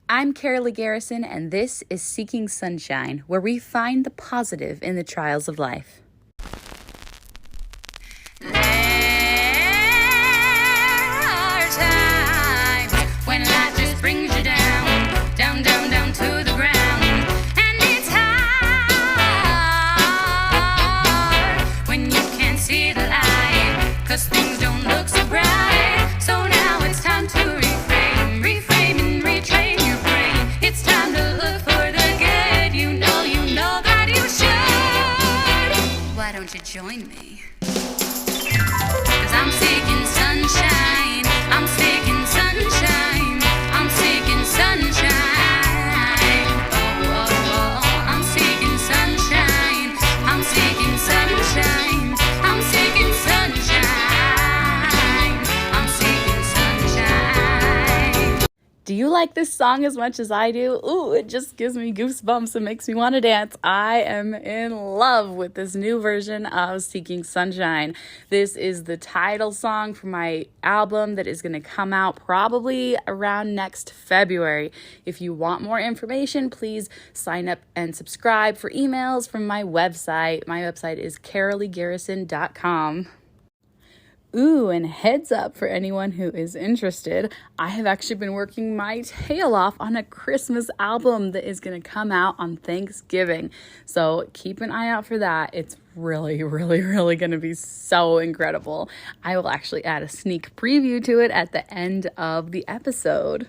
I'm Karaleigh Garrison, and this is Seeking Sunshine, where we find the positive in the trials of life. There are times when life just brings you down, down, down, down to the ground. And it's hard when you can't see the light, 'cause things don't look so bright. So now it's time to reframe and retrain your brain. It's time to look for the good. You know that you should. Why don't you join me? 'Cause I'm seeking sunshine. I'm seeking sunshine. I'm seeking sunshine. Oh, oh, oh. I'm seeking sunshine. I'm seeking sunshine. I'm seeking sunshine. I'm seeking sunshine. Do you like this song as much as I do? Ooh, it just gives me goosebumps and makes me want to dance. I am in love with this new version of Seeking Sunshine. This is the title song for my album that is going to come out probably around next February. If you want more information, please sign up and subscribe for emails from my website. My website is KaraleghGarrison.com. Ooh, and heads up for anyone who is interested, I have actually been working my tail off on a Christmas album that is going to come out on Thanksgiving. So keep an eye out for that. It's really, really, really going to be so incredible. I will actually add a sneak preview to it at the end of the episode.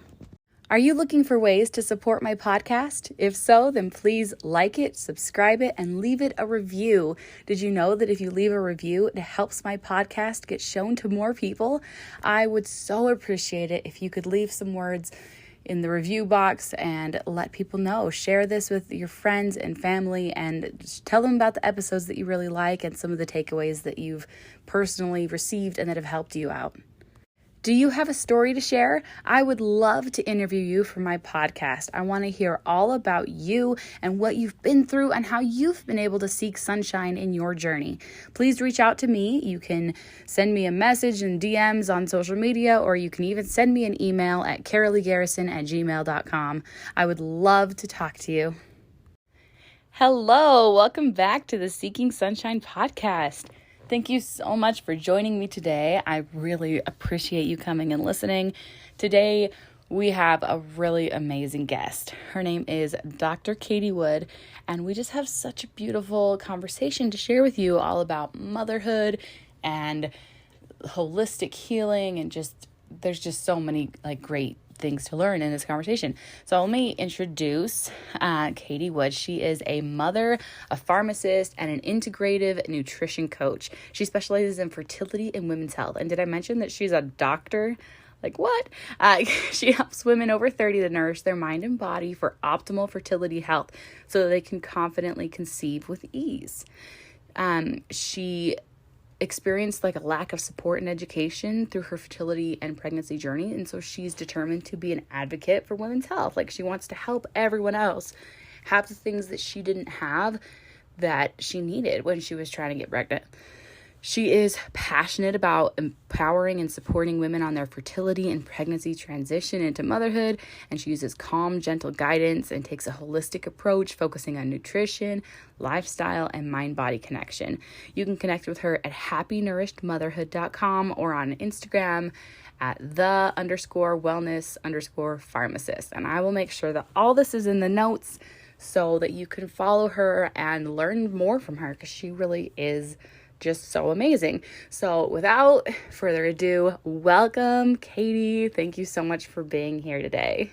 Are you looking for ways to support my podcast? If so, then please like it, subscribe it, and leave it a review. Did you know that if you leave a review, it helps my podcast get shown to more people? I would so appreciate it if you could leave some words in the review box and let people know. Share this with your friends and family and just tell them about the episodes that you really like and some of the takeaways that you've personally received and that have helped you out. Do you have a story to share? I would love to interview you for my podcast. I want to hear all about you and what you've been through and how you've been able to seek sunshine in your journey. Please reach out to me. You can send me a message in DMs on social media, or you can even send me an email at KaraleghGarrison@gmail.com. I would love to talk to you. Hello, welcome back to the Seeking Sunshine podcast. Thank you so much for joining me today. I really appreciate you coming and listening. Today, we have a really amazing guest. Her name is Dr. Katie Wood, and we just have such a beautiful conversation to share with you all about motherhood and holistic healing, and there's just so many great things to learn in this conversation. So let me introduce Katie Wood. She is a mother, a pharmacist, and an integrative nutrition coach. She specializes in fertility and women's health. And did I mention that she's a doctor? Like what? She helps women over 30 to nourish their mind and body for optimal fertility health so that they can confidently conceive with ease. She experienced a lack of support and education through her fertility and pregnancy journey, and so she's determined to be an advocate for women's health. She wants to help everyone else have the things that she didn't have that she needed when she was trying to get pregnant. She is passionate about empowering and supporting women on their fertility and pregnancy transition into motherhood, and she uses calm, gentle guidance and takes a holistic approach focusing on nutrition, lifestyle, and mind-body connection. You can connect with her at happynourishedmotherhood.com or on Instagram at _wellness_pharmacist. And I will make sure that all this is in the notes so that you can follow her and learn more from her, because she really is just so amazing. So without further ado, welcome, Katie. Thank you so much for being here today.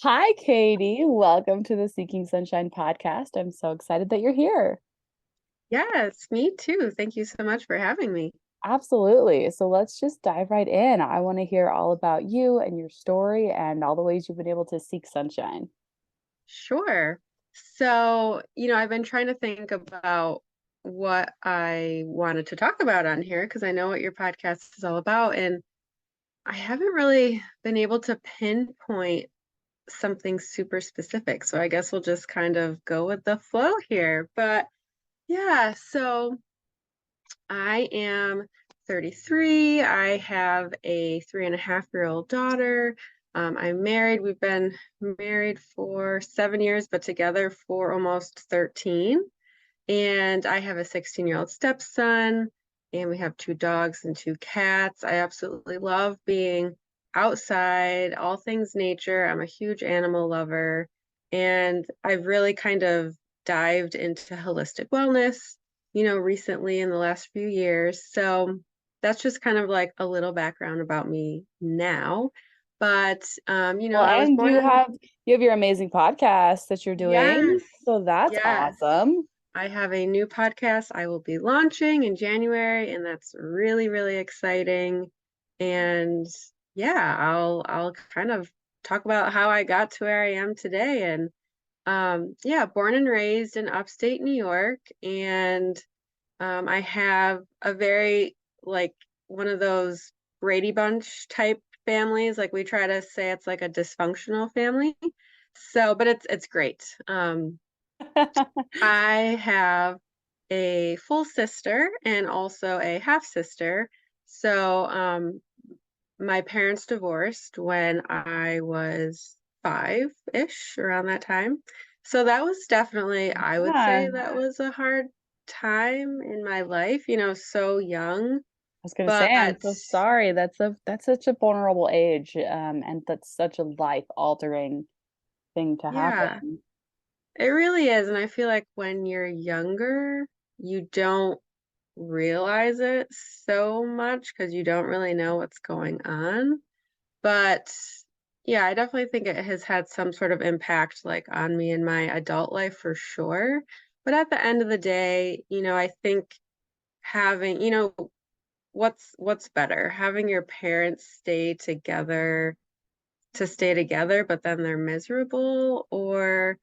Hi, Katie. Welcome to the Seeking Sunshine podcast. I'm so excited that you're here. Yes, me too. Thank you so much for having me. Absolutely. So let's just dive right in. I want to hear all about you and your story and all the ways you've been able to seek sunshine. Sure. So, I've been trying to think about what I wanted to talk about on here because I know what your podcast is all about, and I haven't really been able to pinpoint something super specific. So I guess we'll just kind of go with the flow here. But yeah, so I am 33. I have a 3.5-year-old daughter. I'm married. We've been married for 7 years, but together for almost 13. And I have a 16-year-old stepson, and we have two dogs and two cats. I absolutely love being outside, all things nature. I'm a huge animal lover, and I've really kind of dived into holistic wellness, recently in the last few years. So that's just kind of like a little background about me now. But Well, I was and born in, you have your amazing podcast that you're doing. yes, So that's yes. awesome. I have a new podcast I will be launching in January, and that's really, really exciting. And yeah, I'll kind of talk about how I got to where I am today. And yeah, born and raised in upstate New York, and I have a very like one of those Brady Bunch type families. Like we try to say it's like a dysfunctional family. So, but it's great. I have a full sister and also a half sister. So, my parents divorced when I was five-ish, around that time. So that was definitely, I would Yeah. say that was a hard time in my life, so young. I was gonna say, I'm But so sorry. That's such a vulnerable age, and that's such a life altering thing to yeah, happen. it really is. And I feel like when you're younger, you don't realize it so much because you don't really know what's going on. But yeah, I definitely think it has had some sort of impact like on me in my adult life for sure. But at the end of the day, I think having, what's better, having your parents stay together, but then they're miserable, or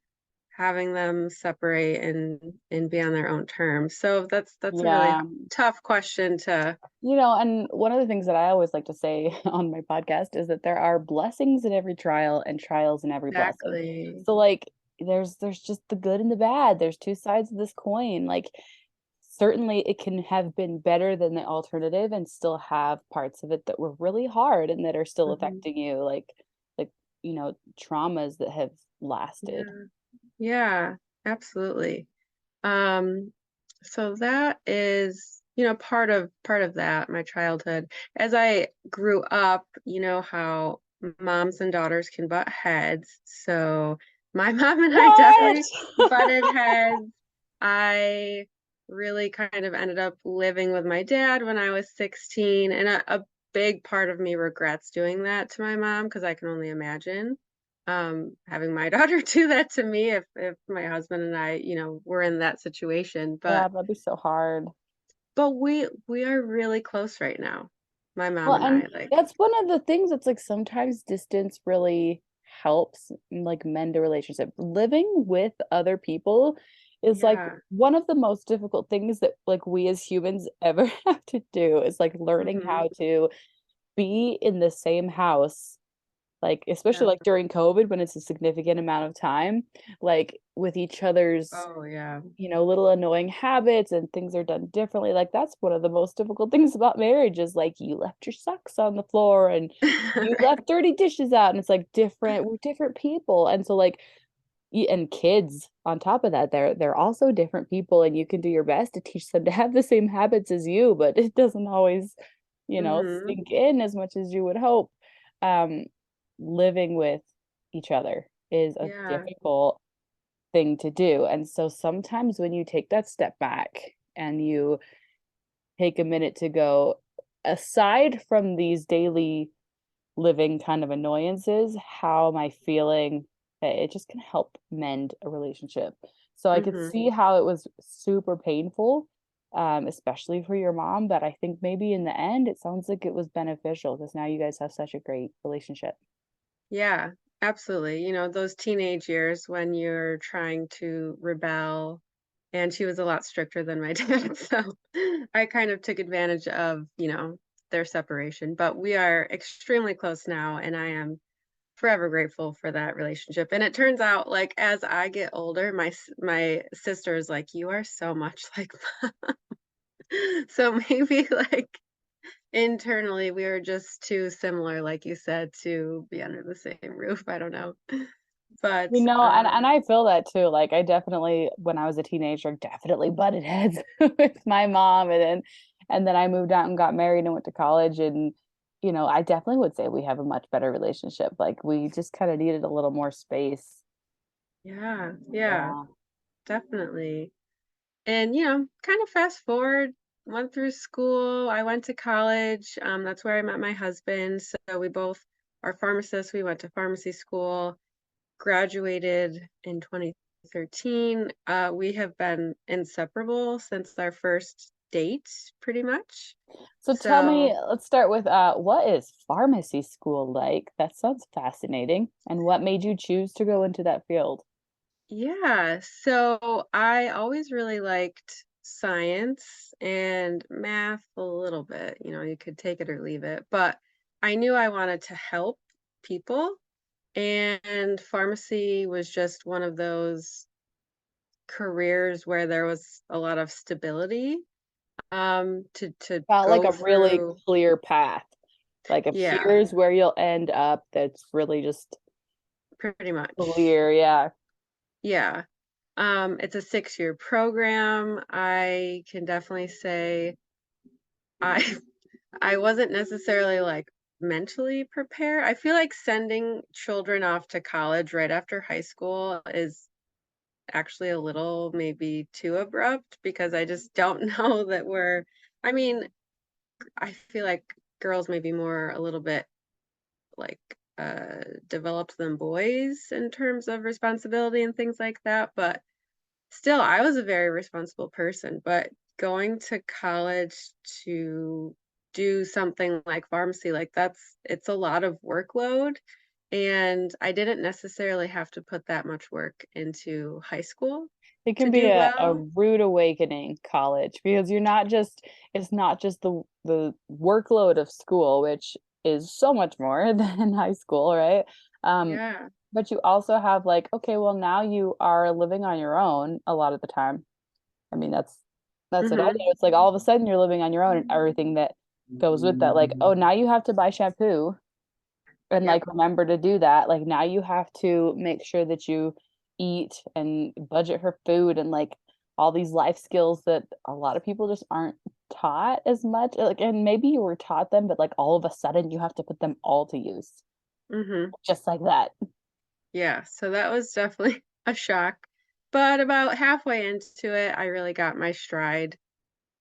having them separate and be on their own terms. So that's a really Yeah. tough question to And one of the things that I always like to say on my podcast is that there are blessings in every trial and trials in every blessing. exactly. So like there's just the good and the bad. There's two sides of this coin. Like certainly it can have been better than the alternative and still have parts of it that were really hard and that are still Mhm. affecting you, like traumas that have lasted. Yeah. Yeah, absolutely. Um, so that is, part of that, my childhood. As I grew up, you know how moms and daughters can butt heads. So my mom and I What? definitely butted heads. I really kind of ended up living with my dad when I was 16, and a big part of me regrets doing that to my mom because I can only imagine having my daughter do that to me if my husband and I, were in that situation. Yeah, But that'd be so hard. we are really close right now. My mom Well, and and I, like, that's one of the things that's like sometimes distance really helps like mend a relationship. Living with other people is like yeah. one of the most difficult things that like we as humans ever have to do is like learning Hmm. how to be in the same house, like especially Yeah. like during COVID when it's a significant amount of time, like with each other's Oh yeah. little annoying habits and things are done differently. Like that's one of the most difficult things about marriage is like you left your socks on the floor and you left dirty dishes out and it's like we're different people. And so like and kids on top of that, they're also different people and you can do your best to teach them to have the same habits as you, but it doesn't always, Hmm. sink in as much as you would hope. Um, living with each other is a Yeah. difficult thing to do. And so sometimes when you take that step back and you take a minute to go, aside from these daily living kind of annoyances, how am I feeling? It just can help mend a relationship. So I could Hmm. see how it was super painful, especially for your mom. But I think maybe in the end, it sounds like it was beneficial because now you guys have such a great relationship. Yeah, absolutely. Those teenage years when you're trying to rebel, and she was a lot stricter than my dad, so I kind of took advantage of, their separation. But we are extremely close now, and I am forever grateful for that relationship. And it turns out, like, as I get older, my sister is like, "You are so much like mom." So maybe like internally we were just too similar, like you said, to be under the same roof. I don't know. But And I feel that too. Like I definitely, when I was a teenager, definitely butted heads with my mom, and then I moved out and got married and went to college, and I definitely would say we have a much better relationship. Like we just kind of needed a little more space. yeah, yeah, Yeah. definitely. And kind of fast forward, went through school. I went to college. That's where I met my husband. So we both are pharmacists. We went to pharmacy school, graduated in 2013. We have been inseparable since our first date, pretty much. So tell me, So let's start with what is pharmacy school like? That sounds fascinating. And what made you choose to go into that field? yeah, so I always really liked science and math a little bit. You could take it or leave it, but I knew I wanted to help people, and pharmacy was just one of those careers where there was a lot of stability to Got like go a really through. clear path. Like if Yeah, here's where you'll end up, that's really just pretty much. clear. Yeah. Yeah. It's a 6-year program. I can definitely say I I wasn't necessarily like mentally prepared. I feel like sending children off to college right after high school is actually a little maybe too abrupt because I just don't know that I mean, I feel like girls may be more a little bit like developed than boys in terms of responsibility and things like that, but still, I was a very responsible person, but going to college to do something like pharmacy, like it's a lot of workload. And I didn't necessarily have to put that much work into high school It to can be do a well. rude awakening, college, because it's not just the workload of school, which is so much more than high school, right? Um, Yeah. but you also have like, okay, well, now you are living on your own a lot of the time. I mean, that's what I do. Hmm. It's like all of a sudden you're living on your own and everything that goes with that. Like, oh, now you have to buy shampoo and Yep. like remember to do that. Like now you have to make sure that you eat and budget for food and like all these life skills that a lot of people just aren't taught as much. Like, and maybe you were taught them, but like all of a sudden you have to put them all to use Hmm. just like that. Yeah. So that was definitely a shock. But about halfway into it, I really got my stride.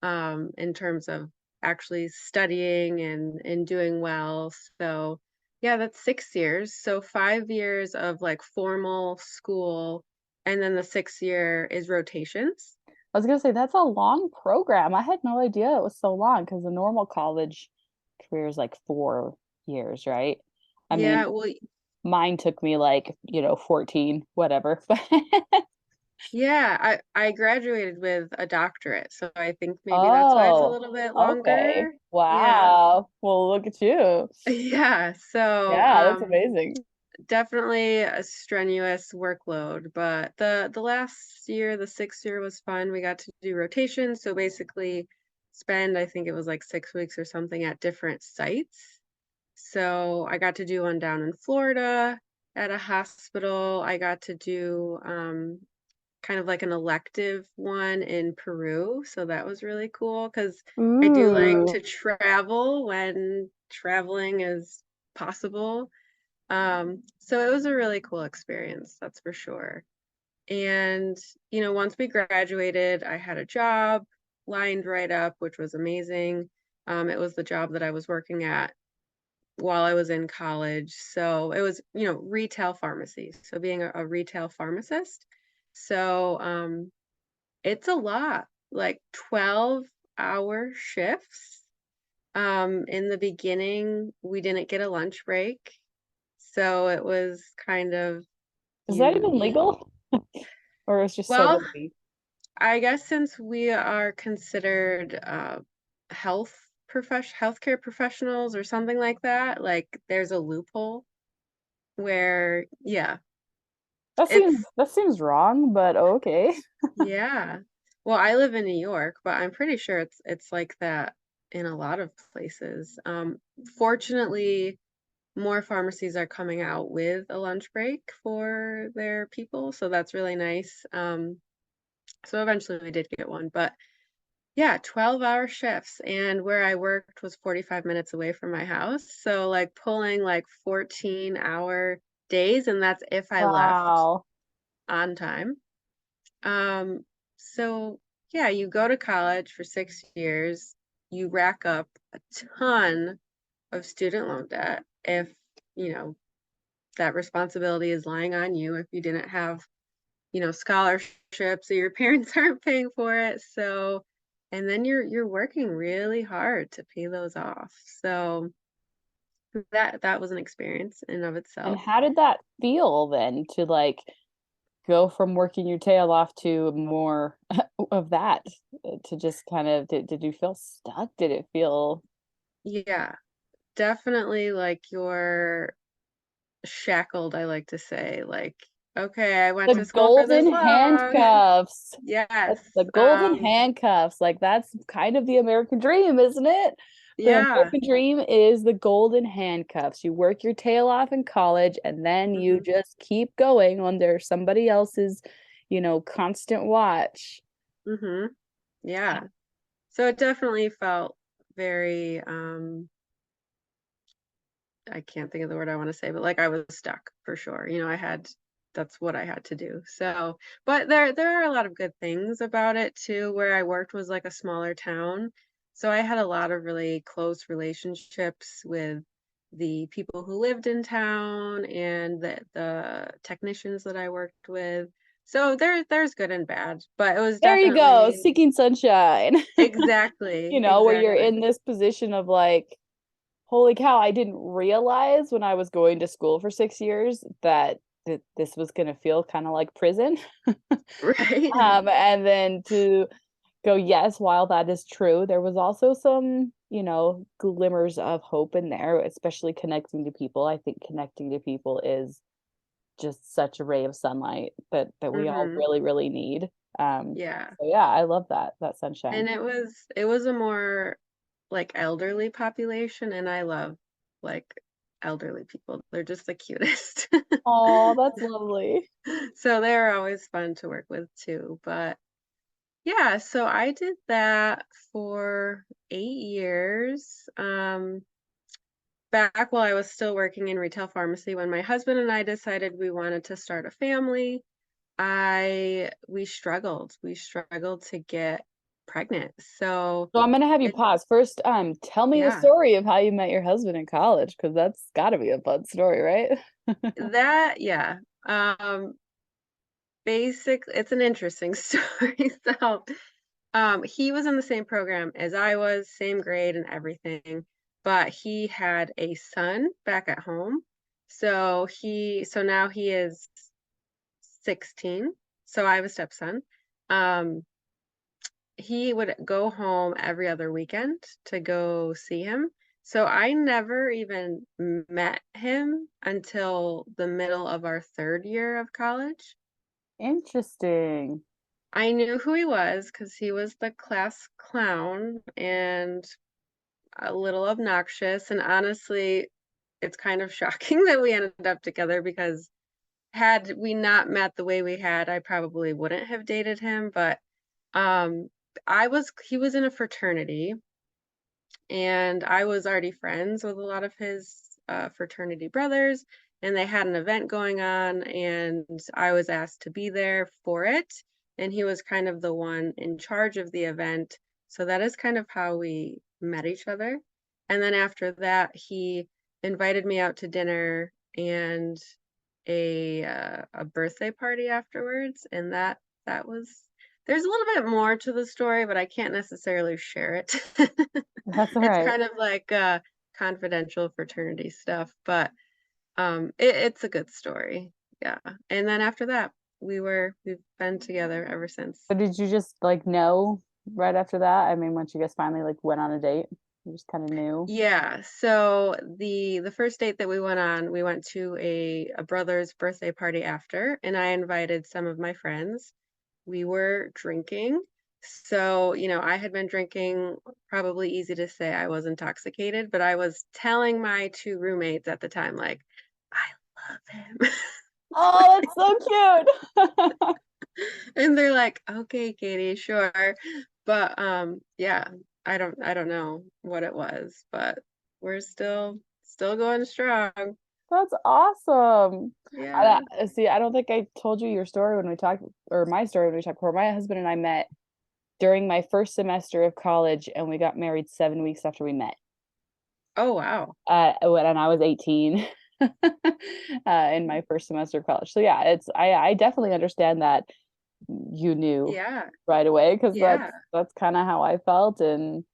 In terms of actually studying and doing well. So yeah, that's 6 years. So 5 years of like formal school, and then the 6th year is rotations. I was gonna say that's a long program. I had no idea it was so long because the normal college career is like 4 years, right? I Yeah, mean, well, mine took me like, 14, whatever. yeah, I graduated with a doctorate, so I think maybe that's why it's a Oh, little bit okay. longer. Yeah. Wow. Well, look at you. Yeah, so Yeah, that's amazing. definitely a strenuous workload, but the last year, the 6th year was fun. We got to do rotations, so basically spend, I think it was like 6 weeks or something at different sites. So I got to do one down in Florida at a hospital. I got to do kind of like an elective one in Peru, so that was really cool because I do like Ooh. to travel when traveling is possible. So it was a really cool experience, that's for sure. And, once we graduated, I had a job lined right up, which was amazing. It was the job that I was working at while I was in college. So it was, retail pharmacy. So being a retail pharmacist. So it's a lot, like 12-hour shifts. In the beginning, we didn't get a lunch break. So it was kind of Is that you even you legal? Or it's just so well, busy? I guess since we are considered healthcare professionals or something like that, like there's a loophole where yeah, it's That seems wrong, but okay. yeah. Well, I live in New York, but I'm pretty sure it's like that in a lot of places. Fortunately, more pharmacies are coming out with a lunch break for their people, so that's really nice. So eventually we did get one, but yeah, 12-hour shifts, and where I worked was 45 minutes away from my house. So like pulling like 14-hour days, and that's if I left Wow. on time. Um, so yeah, you go to college for 6 years, you rack up a ton of student loan debt if, you know, that responsibility is lying on you if you didn't have, scholarships or your parents aren't paying for it. So, and then you're working really hard to pay those off. So that was an experience in and of And itself. how did that feel then to like go from working your tail off to more of that to just kind of did you feel stuck? Did it feel Yeah, definitely like you're shackled, I like to say. Like, okay, I went the to school for golden this long. handcuffs? Yes. That's the golden handcuffs. Like that's kind of the American dream, isn't it? The Yeah. American dream is the golden handcuffs. You work your tail off in college and then you hmm just keep going under somebody else's, constant watch. hmm Yeah. So it definitely felt very I can't think of the word I want to say, but like I was stuck for sure. That's what I had to do. So, but there are a lot of good things about it too. Where I worked was like a smaller town. So I had a lot of really close relationships with the people who lived in town and the technicians that I worked with. So there's good and bad, but it was There you go, definitely seeking sunshine. Where you're exactly. in this position of like, holy cow, I didn't realize when I was going to school for 6 years that this was going to feel kind of like prison. Right. And then to go, yes, while that is true, there was also some, glimmers of hope in there, especially connecting to people. I think connecting to people is just such a ray of sunlight that we all hmm really, really need. Yeah. So yeah, I love that sunshine. And it was a more like elderly population, and I love like elderly people. They're just the cutest. Oh, that's lovely. So they're always fun to work with too. But yeah, so I did that for 8 years. Back while I was still working in retail pharmacy, when my husband and I decided we wanted to start a family, I we struggled to get pregnant. So So I'm gonna have you it pause first. Tell me the yeah, story of how you met your husband in college, because that's got to be a fun story, right? that yeah. Um it's an interesting story. So he was in the same program as I was, same grade and everything, but he had a son back at home. So now he is 16. So I have a stepson. Um he would go home every other weekend to go see him. So I never even met him until the middle of our third year of college. Interesting. I knew who he was because he was the class clown and a little obnoxious. And honestly, it's kind of shocking that we ended up together because had we not met the way we had, I probably wouldn't have dated him. But um, he was in a fraternity and I was already friends with a lot of his fraternity brothers, and they had an event going on, and I was asked to be there for it. And he was kind of the one in charge of the event. So that is kind of how we met each other. And then after that, he invited me out to dinner and a birthday party afterwards, and that was there's a little bit more to the story, but I can't necessarily share it. That's all It's right. kind of like confidential fraternity stuff, but it's a good story. Yeah. And then after that, we've been together ever since. But did you just like know right after that? I mean, once you guys finally like went on a date, you just kind of knew. Yeah, so the first date that we went on, we went to a brother's birthday party after, and I invited some of my friends. We were drinking, So, I had been drinking, probably easy to say I was intoxicated, but I was telling my two roommates at the time, like, I love him. Oh, that's so cute. And they're like, okay, Katie, sure. But yeah, I don't know what it was, but we're still going strong. That's awesome. Yeah. See, I don't think I told you your story when we talked, or my story when we talked before. My husband and I met during my first semester of college, and we got married 7 weeks after we met. Oh wow. When I was 18, in my first semester of college. So yeah, I definitely understand that you knew Yeah. right away because Yeah. that's kind of how I felt. And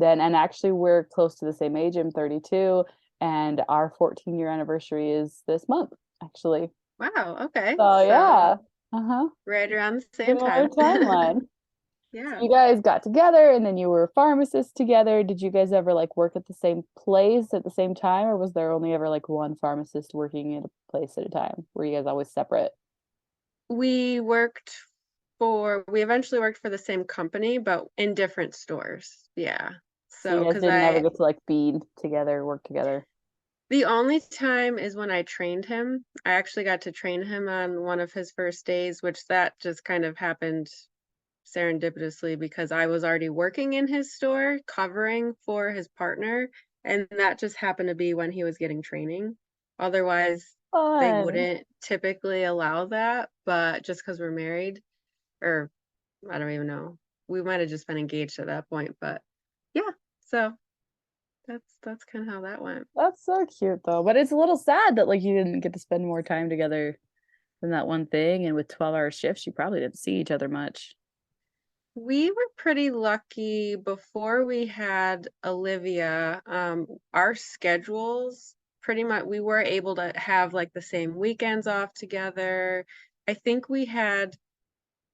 actually we're close to the same age. I'm 32, and our 14-year anniversary is this month, actually. Wow. Okay. So So yeah, uh-huh, right around the same similar time. timeline. So Yeah. you guys got together and then you were pharmacists together. Did you guys ever like work at the same place at the same time, or was there only ever like one pharmacist working at a place at a time? Were you guys always separate? We worked we eventually worked for the same company, but in different stores. Yeah. So you So, guys because didn't ever get to like be together, work together. the only time is when I trained him. I actually got to train him on one of his first days, which that just kind of happened serendipitously because I was already working in his store covering for his partner, and that just happened to be when he was getting training. Otherwise, they Fun. wouldn't typically allow that, but just because we're married, or I don't even know. We might have just been engaged at that point, but yeah. So that's kind of how that went. That's so cute though. But it's a little sad that like you didn't get to spend more time together than that one thing. And with 12-hour shifts, you probably didn't see each other much. We were pretty lucky before we had Olivia. Our schedules pretty much, we were able to have like the same weekends off together. I think we had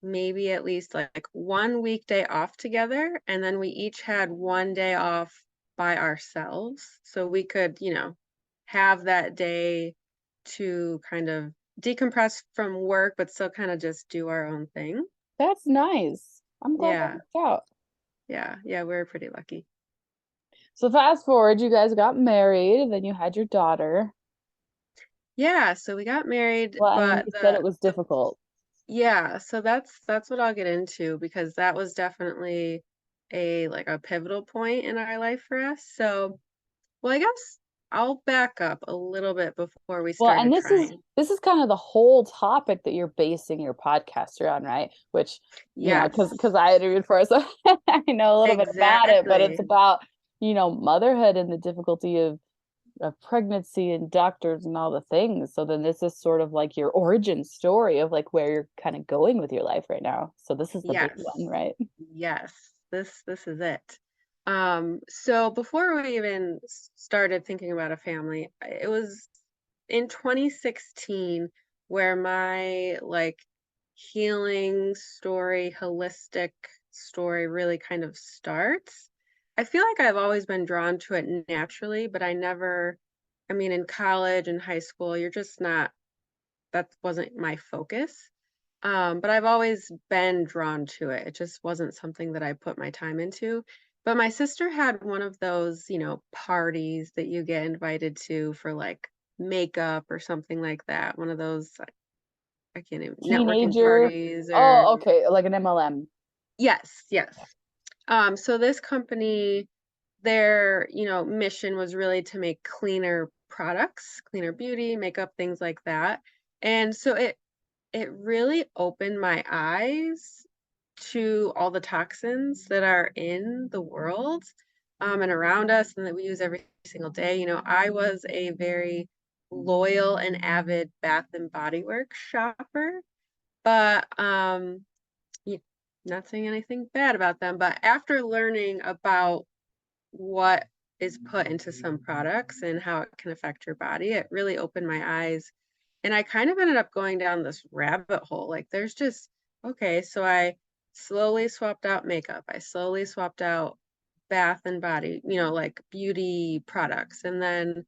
maybe at least like one weekday off together, and then we each had one day off by ourselves. So we could, have that day to kind of decompress from work, but still kind of just do our own thing. That's nice. I'm glad that Yeah. worked out. Yeah. Yeah. We were pretty lucky. So fast forward, you guys got married, and then you had your daughter. Yeah. So we got married, Well, and then but you said it was difficult. yeah, so that's what I'll get into because that was definitely a pivotal point in our life for us. So, well, I guess I'll back up a little bit before we Well, and started trying. this is kind of the whole topic that you're basing your podcast around, right? Which, because Yes, I interviewed for it, so I know a little bit about it, but it's exactly. about, motherhood and the difficulty of pregnancy and doctors and all the things. So then this is sort of like your origin story of like where you're kind of going with your life right now. So this is the big one, Yes. right? Yes. This is it. So before we even started thinking about a family, it was in 2016 where my like healing story, holistic story really kind of starts. I feel like I've always been drawn to it naturally, but I mean, in college and high school, you're just not, that wasn't my focus. But I've always been drawn to it. It just wasn't something that I put my time into. But my sister had one of those, parties that you get invited to for like makeup or something like that. One of those, I can't even, networking Teenager. parties or, Oh, okay, like an MLM. yes, yes. So this company, their, mission was really to make cleaner products, cleaner beauty, makeup, things like that. And so it really opened my eyes to all the toxins that are in the world, and around us and that we use every single day. I was a very loyal and avid Bath and Body Works shopper, but y- not saying anything bad about them, but after learning about what is put into some products and how it can affect your body, it really opened my eyes. And I kind of ended up going down this rabbit hole. Like, there's just, okay, so I slowly swapped out makeup. I slowly swapped out bath and body, like beauty products. And then,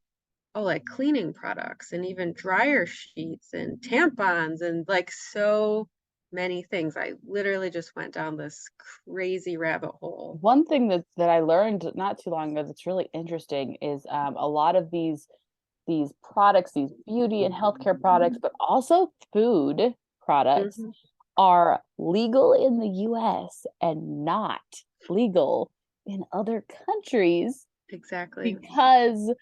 oh, like cleaning products and even dryer sheets and tampons and like so. many things. I literally just went down this crazy rabbit hole. One thing that I learned not too long ago that's really interesting is a lot of these products, these beauty and healthcare products, but also food products Hmm. are legal in the US and not legal in other countries Exactly. because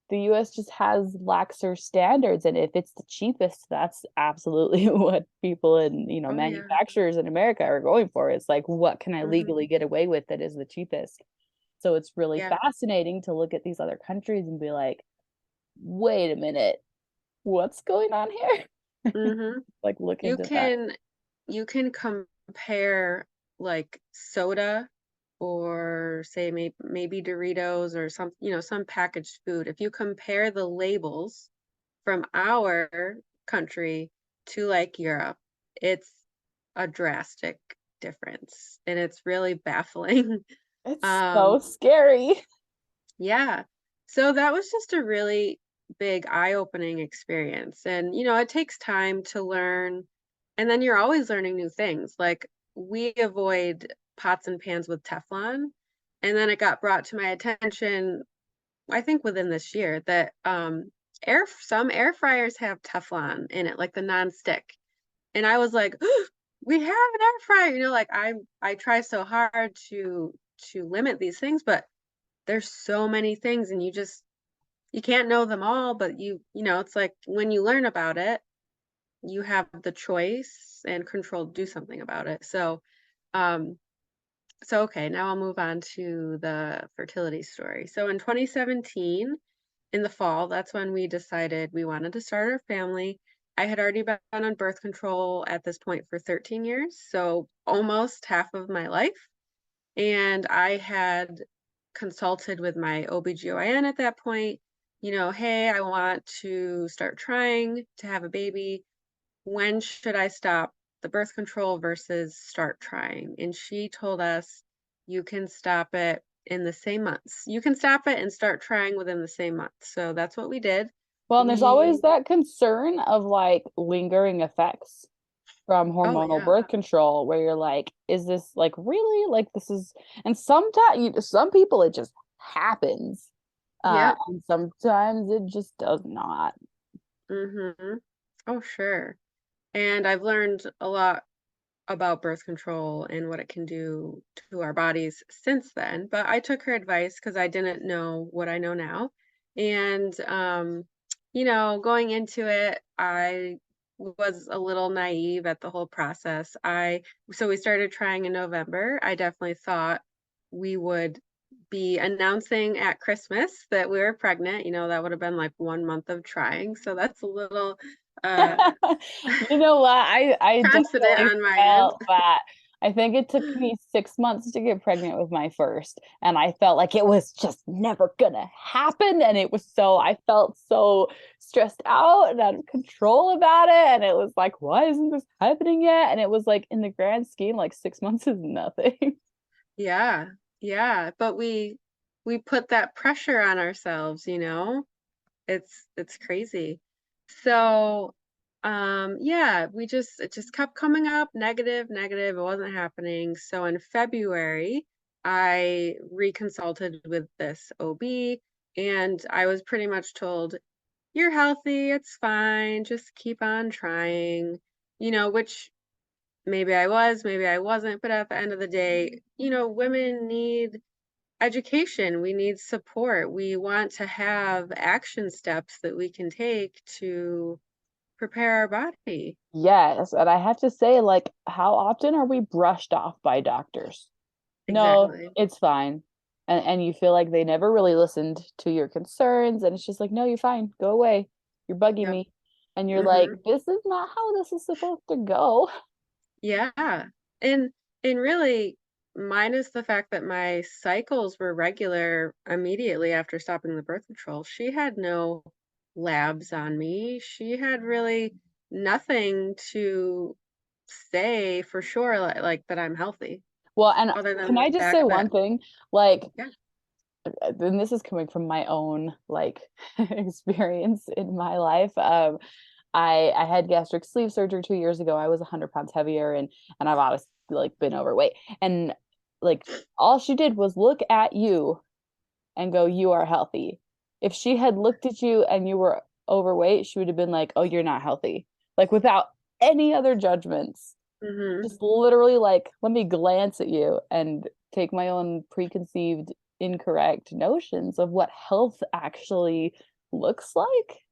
the US just has laxer standards. And if it's the cheapest, that's absolutely what people and, Oh yeah. manufacturers in America are going for. It's like, what can I Hmm. legally get away with that is the cheapest? So it's really Yeah. fascinating to look at these other countries and be like, wait a minute, what's going on here? Hmm. Like, look You into that. can you can compare like soda or say maybe Doritos or some, some packaged food. If you compare the labels from our country to like Europe, it's a drastic difference and it's really baffling. It's so Um, scary. yeah. So that was just a really big eye-opening experience. And, it takes time to learn. And then you're always learning new things. Like we avoid pots and pans with Teflon. And then it got brought to my attention, I think within this year, that some air fryers have Teflon in it, like the non-stick. And I was like, we have an air fryer. Like I try so hard to limit these things, but there's so many things and you can't know them all, but it's like when you learn about it, you have the choice and control to do something about it. Um so okay, now I'll move on to the fertility story. So in 2017, in the fall, that's when we decided we wanted to start our family. I had already been on birth control at this point for 13 years, so almost half of my life. And I had consulted with my OBGYN at that point, hey, I want to start trying to have a baby. When should I stop the birth control versus start trying? And she told us you can stop it in the same months. You can stop it and start trying within the same month. So that's what we did. Well, and there's always We, that concern of like lingering effects from oh, hormonal yeah. birth control where you're like, is this like really like this is, and sometimes some people it just happens. Yep. And sometimes it just does not. Mm-hmm. Oh, sure. And I've learned a lot about birth control and what it can do to our bodies since then. But I took her advice because I didn't know what I know now. And, going into it, I was a little naive at the whole process. So we started trying in November. I definitely thought we would be announcing at Christmas that we were pregnant. That would have been like 1 month of trying. So that's a little uh You know what? I precedent definitely on my end. felt that. I think it took me 6 months to get pregnant with my first, and I felt like it was just never gonna happen. And it was so I felt so stressed out and out of control about it. And it was like, why isn't this happening yet? And it was like in the grand scheme, like 6 months is nothing. Yeah, yeah, but we put that pressure on ourselves, It's crazy. So, yeah, it just kept coming up, negative, negative. It wasn't happening. So in February, I reconsulted with this OB, and I was pretty much told, "You're healthy, it's fine, just keep on trying," which maybe I was, maybe I wasn't, but at the end of the day, women need education, we need support. We want to have action steps that we can take to prepare our body. Yes, and I have to say, like, how often are we brushed off by doctors? No, Exactly. it's fine. And you feel like they never really listened to your concerns, and it's just like, no, you're fine. Go away. You're bugging Yep. me. And you're like, Hmm. this is not how this is supposed to go. Yeah. And and really, minus the fact that my cycles were regular immediately after stopping the birth control, she had no labs on me. She had really nothing to say for sure, like that I'm healthy, Well, and other than can the I just say fact one that, thing? Like, yeah. and this is coming from my own like experience in my life. I had gastric sleeve surgery 2 years ago. I was 100 pounds heavier, and I've always like been overweight. And like all she did was look at you and go, "You are healthy." If she had looked at you and you were overweight, she would have been like, "Oh, you're not healthy." Like without any other judgments. Mm-hmm. Just literally like, let me glance at you and take my own preconceived, incorrect notions of what health actually looks like.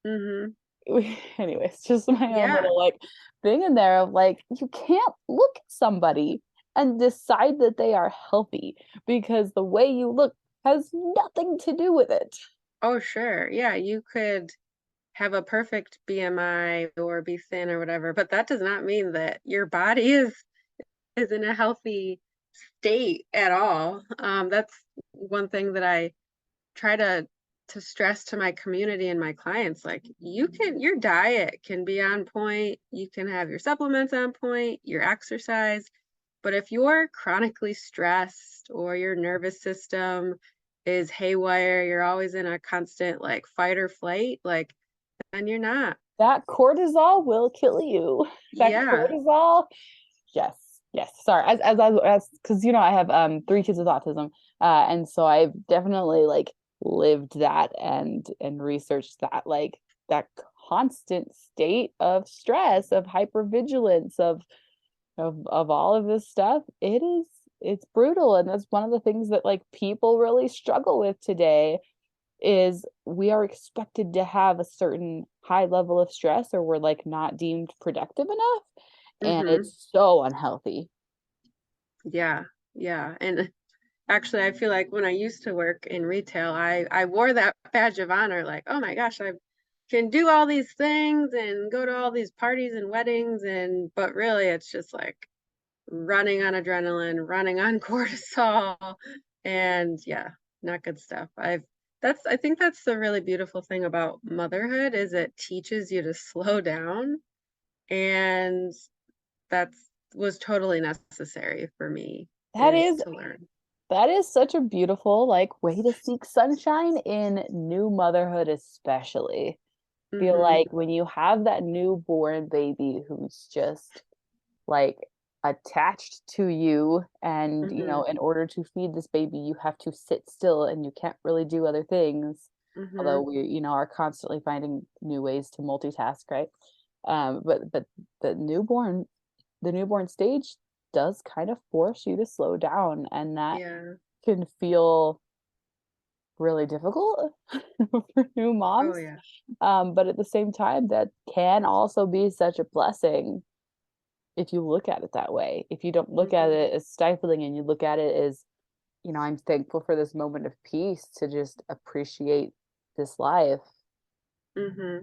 Mm-hmm. Anyways, just my own Yeah. little like thing in there of like, you can't look at somebody and decide that they are healthy because the way you look has nothing to do with it. Oh, sure. Yeah, you could have a perfect BMI or be thin or whatever, but that does not mean that your body is in a healthy state at all. That's one thing that I try to stress to my community and my clients. Like, your diet can be on point, you can have your supplements on point, your exercise, but if you're chronically stressed or your nervous system is haywire, you're always in a constant like fight or flight, like, then you're not. That cortisol will kill you. That Yeah. cortisol, yes, yes. Sorry, as because I have 3 kids with autism, and so I've definitely like lived that and researched that, like that constant state of stress, of hypervigilance, of all of this stuff. It's brutal, and that's one of the things that like people really struggle with today is we are expected to have a certain high level of stress or we're like not deemed productive enough, and Mm-hmm. it's so unhealthy. Yeah. Yeah. And actually, I feel like when I used to work in retail, I wore that badge of honor, like, oh my gosh, I can do all these things and go to all these parties and weddings, and but really it's just like running on adrenaline, running on cortisol, and yeah, not good stuff. I think that's the really beautiful thing about motherhood is it teaches you to slow down, and that's was totally necessary for me That is is to learn. that is such a beautiful like way to seek sunshine in new motherhood, especially. Feel Mm-hmm. like when you have that newborn baby who's just like attached to you, and Mm-hmm. in order to feed this baby you have to sit still and you can't really do other things, although Mm-hmm. we are constantly finding new ways to multitask, right? But the newborn stage does kind of force you to slow down, and that Yeah. can feel really difficult for new Oh, moms. yeah. But at the same time, that can also be such a blessing if you look at it that way. If you don't look at Mm-hmm. it as stifling and you look at it as, I'm thankful for this moment of peace to just appreciate this life. Mm-hmm.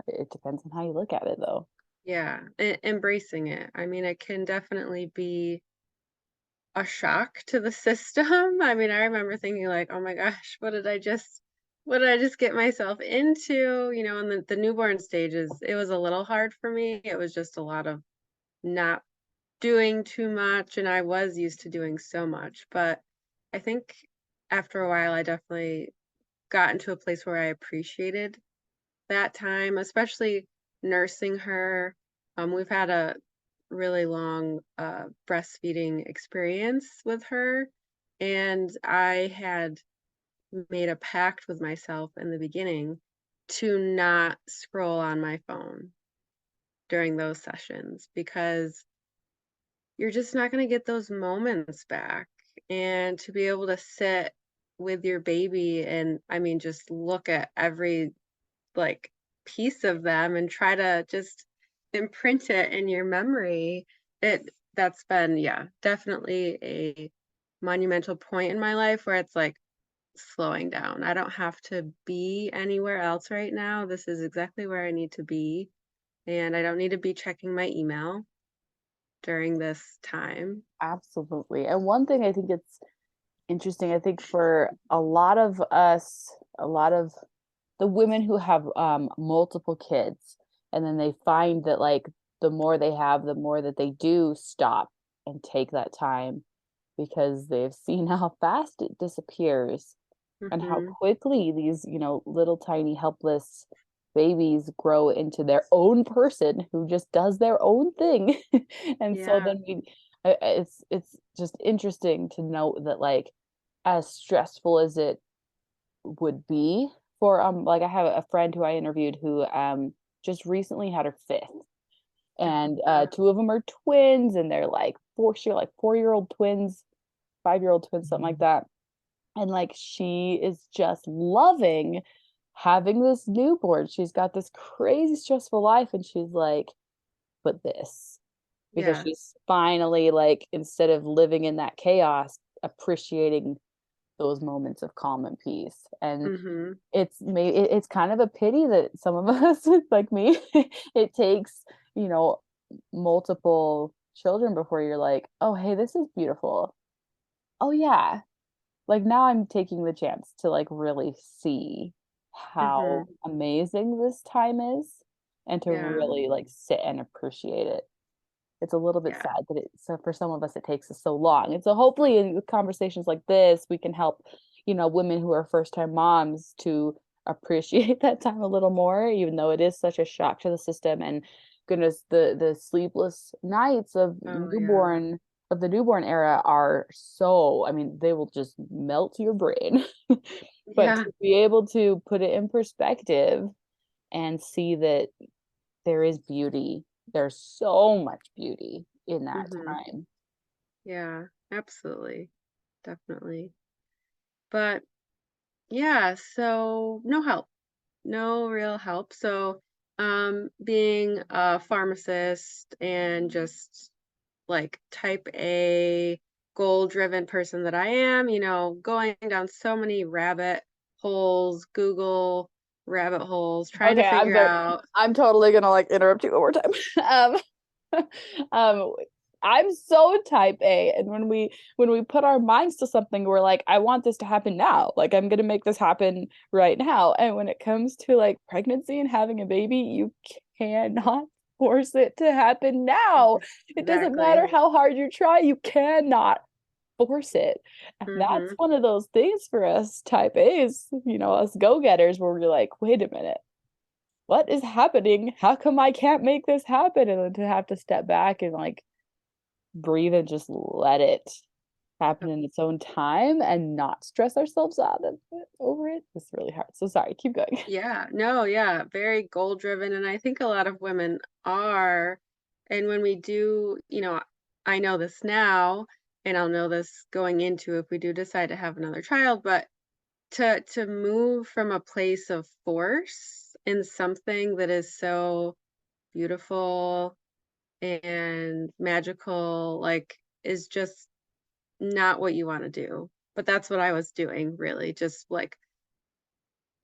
It depends on how you look at it, though. Yeah. Embracing it. I mean, it can definitely be a shock to the system. I mean, I remember thinking like, oh my gosh, what did I just get myself into? In the newborn stages, it was a little hard for me. It was just a lot of not doing too much, and I was used to doing so much. But I think after a while, I definitely got into a place where I appreciated that time, especially nursing her. We've had a really long breastfeeding experience with her, and I had made a pact with myself in the beginning to not scroll on my phone during those sessions because you're just not going to get those moments back. And to be able to sit with your baby and, I mean, just look at every like piece of them and try to just imprint it in your memory, that's been, yeah, definitely a monumental point in my life where it's like slowing down. I don't have to be anywhere else right now. This is exactly where I need to be, and I don't need to be checking my email during this time. Absolutely. And one thing I think it's interesting, I think for a lot of us, a lot of the women who have multiple kids, and then they find that like the more they have, the more that they do stop and take that time because they've seen how fast it disappears and how Hmm. quickly these little tiny helpless babies grow into their own person who just does their own thing. And so Yeah. then it's just interesting to note that like as stressful as it would be for like I have a friend who I interviewed who just recently had her fifth, Oh, and wow. two of them are twins, and they're like like 4-year-old twins, 5-year-old twins, something like that. And like she is just loving having this newborn. She's got this crazy stressful life, and she's like, but this, because Yeah. she's finally like, instead of living in that chaos, appreciating those moments of calm and peace. And Mm-hmm. it's kind of a pity that some of us like me, it takes, you know, multiple children before you're like, oh hey, this is beautiful. Oh yeah, like now I'm taking the chance to like really see Mm-hmm. how amazing this time is, and to Yeah. really like sit and appreciate it. It's a little bit Yeah. sad that it, so for some of us it takes us so long. And so hopefully in conversations like this we can help, you know, women who are first time moms to appreciate that time a little more, even though it is such a shock to the system. And goodness, the sleepless nights Oh, yeah. of the newborn era are so, I mean, they will just melt your brain. But Yeah. to be able to put it in perspective and see that there is beauty. There's so much beauty in that Mm-hmm. time. Yeah. Absolutely. Definitely. But yeah, so no help, no real help. So, being a pharmacist and just like type A goal driven person that I am, going down so many rabbit holes, Google rabbit holes, trying to Okay, figure out. I'm totally gonna like interrupt you one more time. Um, I'm so type A, and when we put our minds to something, we're like, I want this to happen now. Like I'm gonna make this happen right now. And when it comes to like pregnancy and having a baby, you cannot force it to happen now. It doesn't Exactly. matter how hard you try, you cannot force it. And that's Mm-hmm. one of those things for us type A's, you know, us go-getters, where we're like, wait a minute, what is happening? How come I can't make this happen? And then to have to step back and like breathe and just let it happen in its own time and not stress ourselves out over it. It's really hard. So sorry, keep going. Yeah, no, yeah, very goal driven. And I think a lot of women are. And when we do, I know this now, and I'll know this going into if we do decide to have another child, but to move from a place of force in something that is so beautiful and magical, like, is just not what you want to do. But that's what I was doing, really, just like,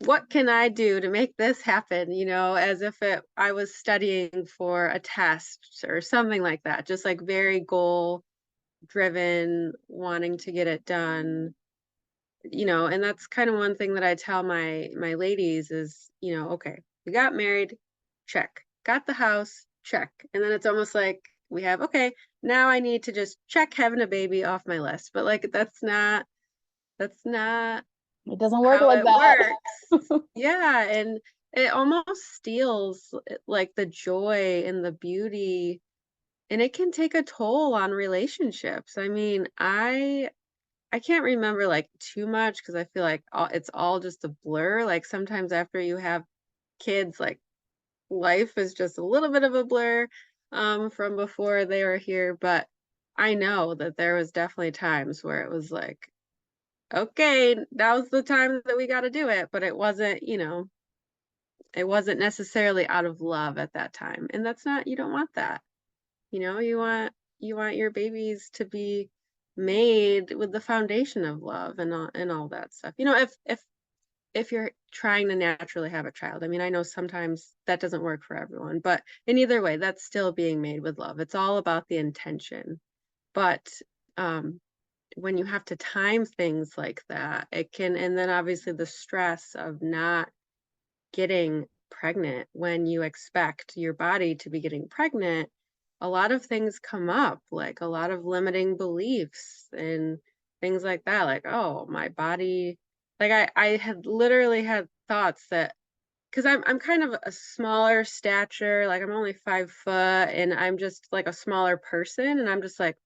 what can I do to make this happen? As if I was studying for a test or something like that, just like very goal driven, wanting to get it done. And that's kind of one thing that I tell my ladies is, okay, we got married, check. Got the house, check. And then it's almost like we have, okay, now I need to just check having a baby off my list. But like that's not It doesn't work how like it that. works. Yeah, and it almost steals like the joy and the beauty, and it can take a toll on relationships. I mean, I can't remember like too much because I feel like it's all just a blur. Like sometimes after you have kids, like life is just a little bit of a blur from before they were here, but I know that there was definitely times where it was like, okay, now's the time that we got to do it, but it wasn't necessarily out of love at that time. And that's not, you don't want that. You want your babies to be made with the foundation of love and all that stuff. If you're trying to naturally have a child. I mean, I know sometimes that doesn't work for everyone, but in either way, that's still being made with love. It's all about the intention. But um when you have to time things like that, it can, and then obviously the stress of not getting pregnant when you expect your body to be getting pregnant, a lot of things come up, like a lot of limiting beliefs and things like that. Like, oh, my body, like I had literally had thoughts that because I'm kind of a smaller stature, like I'm only 5 foot, and I'm just like a smaller person, and I'm just like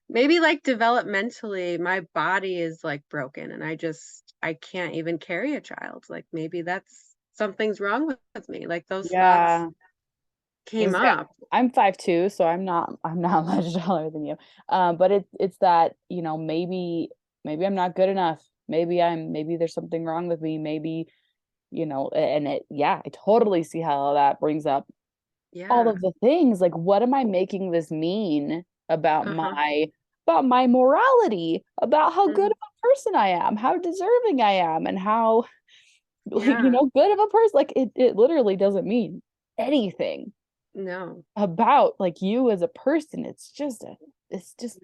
maybe like developmentally, my body is like broken, and I can't even carry a child. Like maybe that's something's wrong with me. Like those thoughts Yeah. came Because yeah, up. I'm 5'2", so I'm not much taller than you. But it's that, maybe I'm not good enough. Maybe there's something wrong with me. Maybe, and I totally see how that brings up all Yeah. of the things. Like, what am I making this mean about Uh-huh. my morality, about how good Hmm. of a person I am, how deserving I am, and how, like, Yeah. good of a person. Like, it literally doesn't mean anything No. about like you as a person. It's just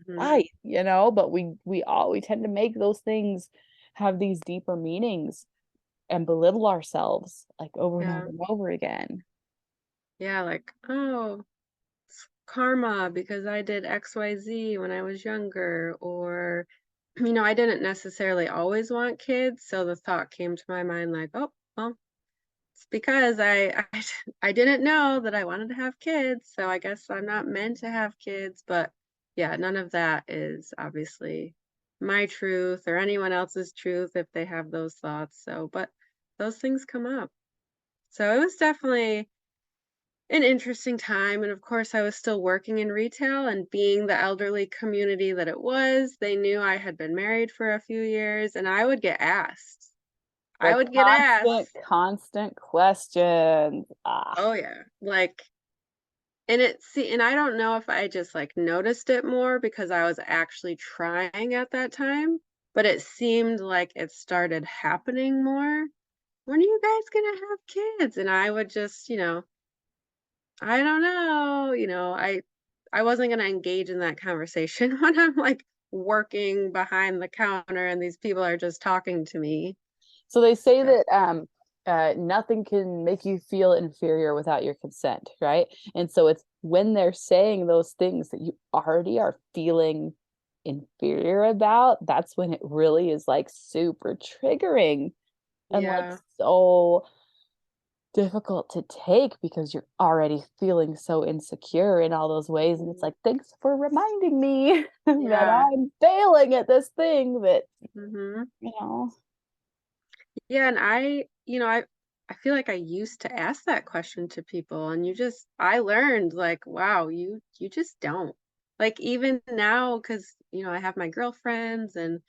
Hmm. life, but we tend to make those things have these deeper meanings and belittle ourselves like over and over Yeah. and over again. Yeah. Like, oh, karma because I did XYZ when I was younger, or, I didn't necessarily always want kids. So the thought came to my mind like, oh, well, it's because I didn't know that I wanted to have kids. So I guess I'm not meant to have kids. But yeah, none of that is obviously my truth or anyone else's truth if they have those thoughts. So, but those things come up. So it was definitely an interesting time, and of course, I was still working in retail, and being the elderly community that it was, they knew I had been married for a few years, and I would get asked. I The would get constant, asked. constant questions. Oh, yeah. Like, and I don't know if I just like noticed it more because I was actually trying at that time, but it seemed like it started happening more. When are you guys gonna have kids? And I would just, I don't know, I wasn't gonna engage in that conversation when I'm like working behind the counter and these people are just talking to me. So they say So, that nothing can make you feel inferior without your consent, right? And so it's when they're saying those things that you already are feeling inferior about, that's when it really is like super triggering and like yeah. so difficult to take because you're already feeling so insecure in all those ways. And it's Mhm. like, thanks for reminding me that Yeah. I'm failing at this thing that, Hmm. you know, Yeah, and I feel like I used to ask that question to people, and I learned like, wow, you just don't. Like even now, because I have my girlfriends and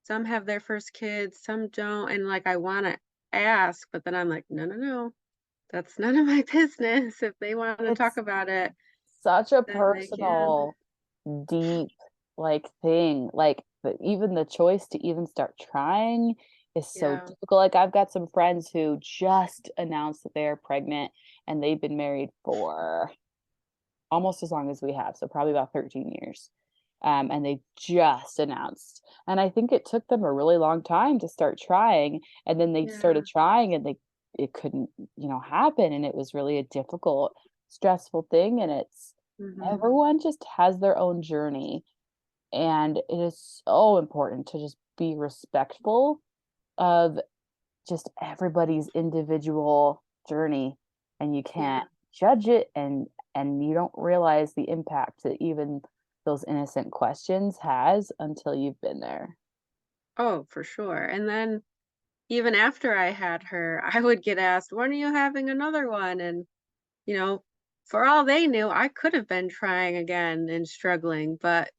some have their first kids, some don't, and like I want to ask, but then I'm like, no, no, no, that's none of my business. If they want to talk it's about it, such a then they can. personal, deep like thing. Like even the choice to even start trying is so Yeah. difficult. Like I've got some friends who just announced that they're pregnant and they've been married for almost as long as we have, so probably about 13 years. And they just announced. And I think it took them a really long time to start trying. And then they Yeah. started trying and it couldn't, happen. And it was really a difficult, stressful thing. And Hmm. everyone just has their own journey. And it is so important to just be respectful of just everybody's individual journey, and you can't Yeah. judge it, and you don't realize the impact that even those innocent questions has until you've been there. Oh, for sure. And then even after I had her, I would get asked, when are you having another one? And, you know, for all they knew, I could have been trying again and struggling, but,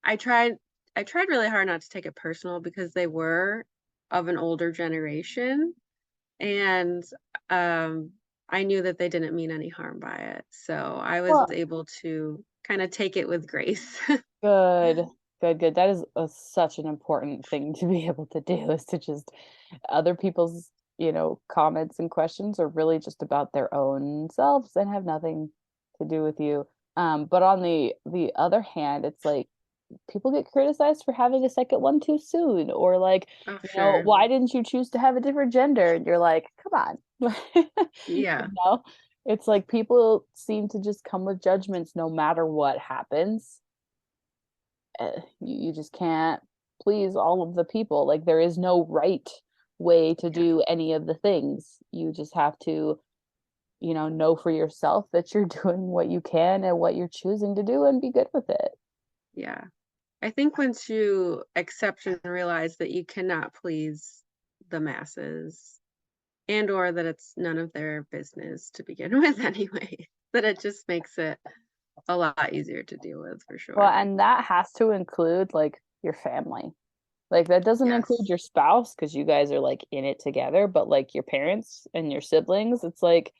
I tried I tried really hard not to take it personal because they were of an older generation, and um I knew that they didn't mean any harm by it. So I was Well, able to kind of take it with grace. good, good, good. That is such an important thing to be able to do, is to just other people's, comments and questions are really just about their own selves and have nothing to do with you. But on the other hand, it's like people get criticized for having a second one too soon, or like, Oh, sure. why didn't you choose to have a different gender? And you're like, come on. Yeah. you know it's like people seem to just come with judgments no matter what happens. You just can't please all of the people. Like there is no right way to Yeah. do any of the things. You just have to, know for yourself that you're doing what you can and what you're choosing to do and be good with it. Yeah. I think once you accept and realize that you cannot please the masses and or that it's none of their business to begin with anyway, that it just makes it a lot easier to deal with for Well, sure. and that has to include like your family. Like that doesn't include Yes. your spouse because you guys are like in it together, but like your parents and your siblings, it's like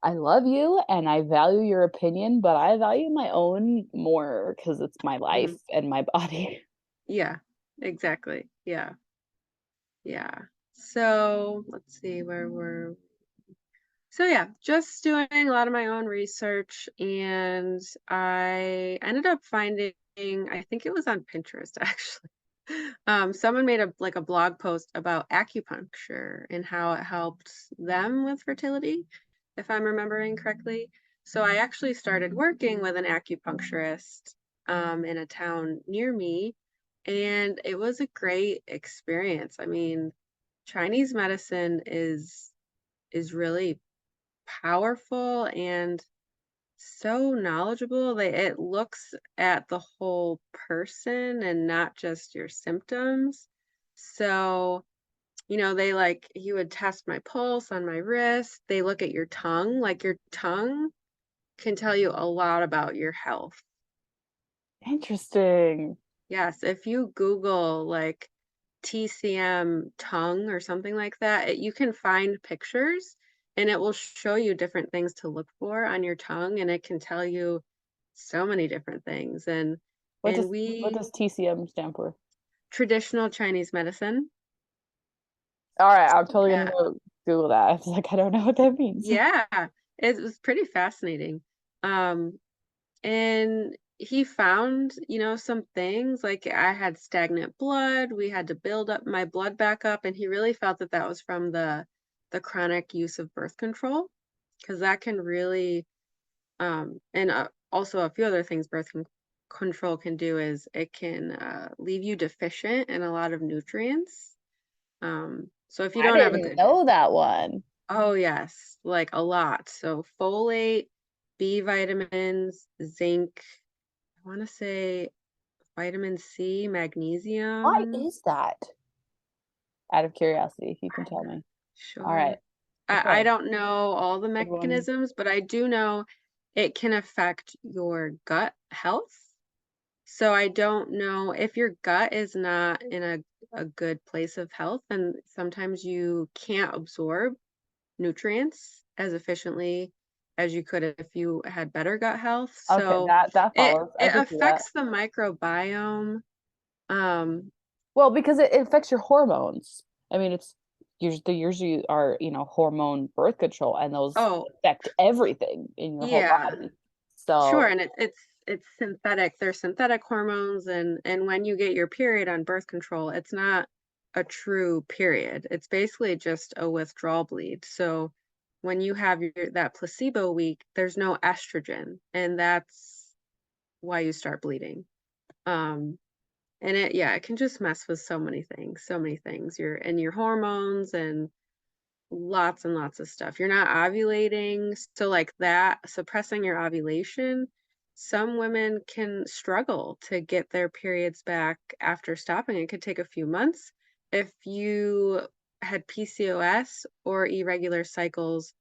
I love you and I value your opinion, but I value my own more because it's my life Mhm. and my body. Yeah, exactly. Yeah. Yeah. So let's see where we're. So yeah, just doing a lot of my own research, and I ended up finding, I think it was on Pinterest actually. Someone made a blog post about acupuncture and how it helped them with fertility, if I'm remembering correctly. So I actually started working with an acupuncturist in a town near me, and it was a great experience. I mean, Chinese medicine is really powerful and so knowledgeable. It looks at the whole person and not just your symptoms. So, he would test my pulse on my wrist. They look at your tongue, like your tongue can tell you a lot about your health. Interesting. Yes, if you Google like TCM tongue or something like that, you can find pictures and it will show you different things to look for on your tongue and it can tell you so many different things. And What and does what we does TCM stand for? traditional Chinese medicine. All right, I'm totally gonna Yeah. go Google that. I was like, I don't know what that means. Yeah. It was pretty fascinating. Um And he found, some things like I had stagnant blood. We had to build up my blood back up, and he really felt that that was from the chronic use of birth control, because that can really, and also a few other things control can do is it can leave you deficient in a lot of nutrients. So if you I don't have a didn't good, know that one. oh yes, like a lot. So folate, B vitamins, zinc. I want to say vitamin C, Why magnesium. is that? Out of curiosity, if you can tell me. All right. Sure. I Okay. don't know all the Good one. mechanisms, but I do know it can affect your gut health. So I don't know if your gut is not in a good place of health, and sometimes you can't absorb nutrients as efficiently as you could if you had better gut health. Okay, So that it follows. I it can see that. affects the microbiome. Um, Well, because it affects your hormones. I mean, it's usually are, hormone birth control, and those oh, affect everything in your whole yeah. body. Sure, So, and it's synthetic. They're synthetic hormones, and when you get your period on birth control, it's not a true period. It's basically just a withdrawal bleed. So when you have that placebo week, there's no estrogen, and that's why you start bleeding. Um, and it can just mess with so many things. Your hormones and lots of stuff. You're not ovulating. So, like that, suppressing your ovulation, some women can struggle to get their periods back after stopping. It could take a few months. If you had PCOS or irregular cycles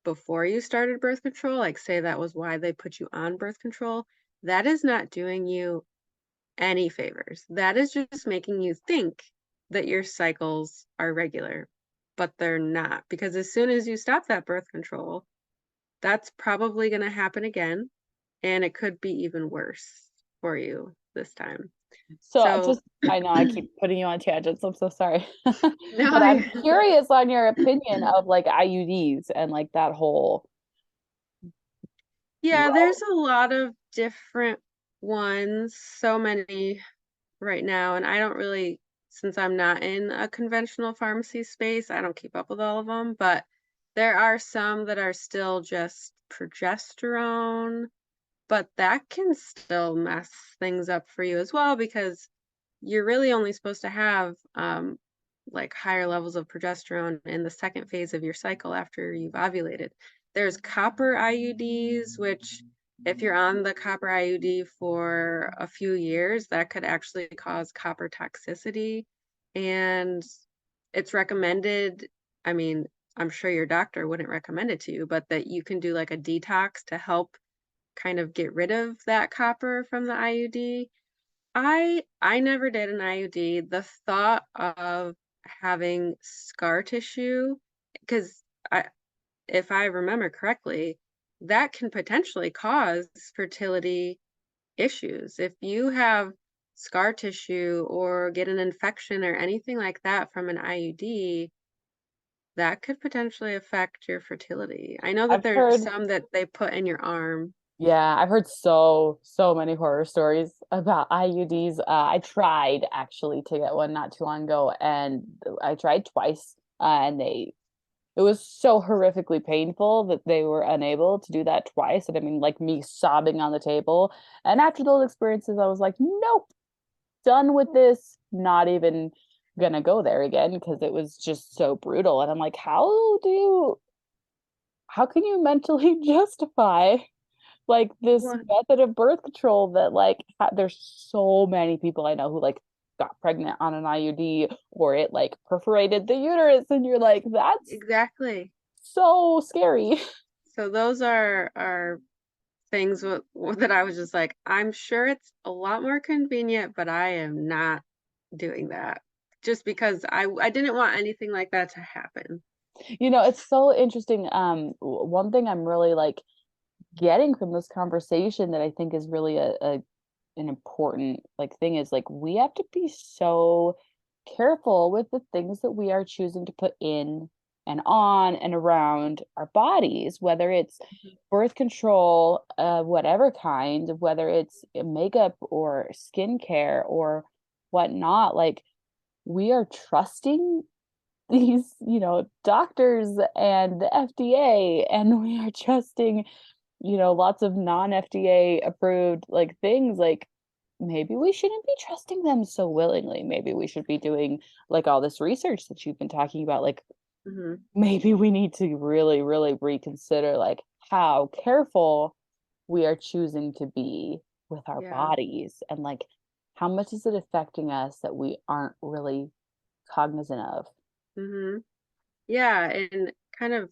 before you started birth control, like say that was why they put you on birth control, that is not doing you any favors. That is just making you think that your cycles are regular, but they're not. Because as soon as you stop that birth control, that's probably going to happen again. And it could be even worse for you this time. So, I know I keep putting you on tangents. I'm so sorry. no, But I'm curious on your opinion of like IUDs and like that whole yeah, route. there's a lot of different ones, so many right now. And I don't really, since I'm not in a conventional pharmacy space, I don't keep up with all of them, but there are some that are still just progesterone, but that can still mess things up for you as well because you're really only supposed to have like higher levels of progesterone in the second phase of your cycle after you've ovulated. There's copper IUDs, which if you're on the copper IUD for a few years, that could actually cause copper toxicity. And it's recommended, I mean, I'm sure your doctor wouldn't recommend it to you, but that you can do like a detox to help kind of get rid of that copper from the IUD. I never did an IUD. The thought of having scar tissue, because I if I remember correctly, that can potentially cause fertility issues. If you have scar tissue or get an infection or anything like that from an IUD, that could potentially affect your fertility. I know that I've there's heard, some that they put in your arm. yeah, I've heard so many horror stories about IUDs. I tried actually to get one not too long ago, and I tried twice, and it was so horrifically painful that they were unable to do that twice. And I mean, like me sobbing on the table. And after those experiences, I was like, nope, done with this. Not even gonna go there again because it was just so brutal. And I'm like, how can you mentally justify like this Well, method of birth control that like there's so many people I know who like got pregnant on an IUD or it like perforated the uterus and you're like that's exactly. so scary. So those are things that I was just like, I'm sure it's a lot more convenient, but I am not doing that just because I didn't want anything like that to happen. You know, it's so interesting. One thing I'm really like getting from this conversation that I think is really a an important like thing is like we have to be so careful with the things that we are choosing to put in and on and around our bodies, whether it's birth control, whatever kind, whether it's makeup or skincare or whatnot. Like we are trusting these, doctors and the FDA, and we are trusting, lots of non-FDA approved like things like maybe we shouldn't be trusting them so willingly. Maybe we should be doing like all this research that you've been talking about. Like Hmm. maybe we need to really, really reconsider like how careful we are choosing to be with our Yeah. bodies and like how much is it affecting us that we aren't really cognizant of. Hmm. Yeah, and kind of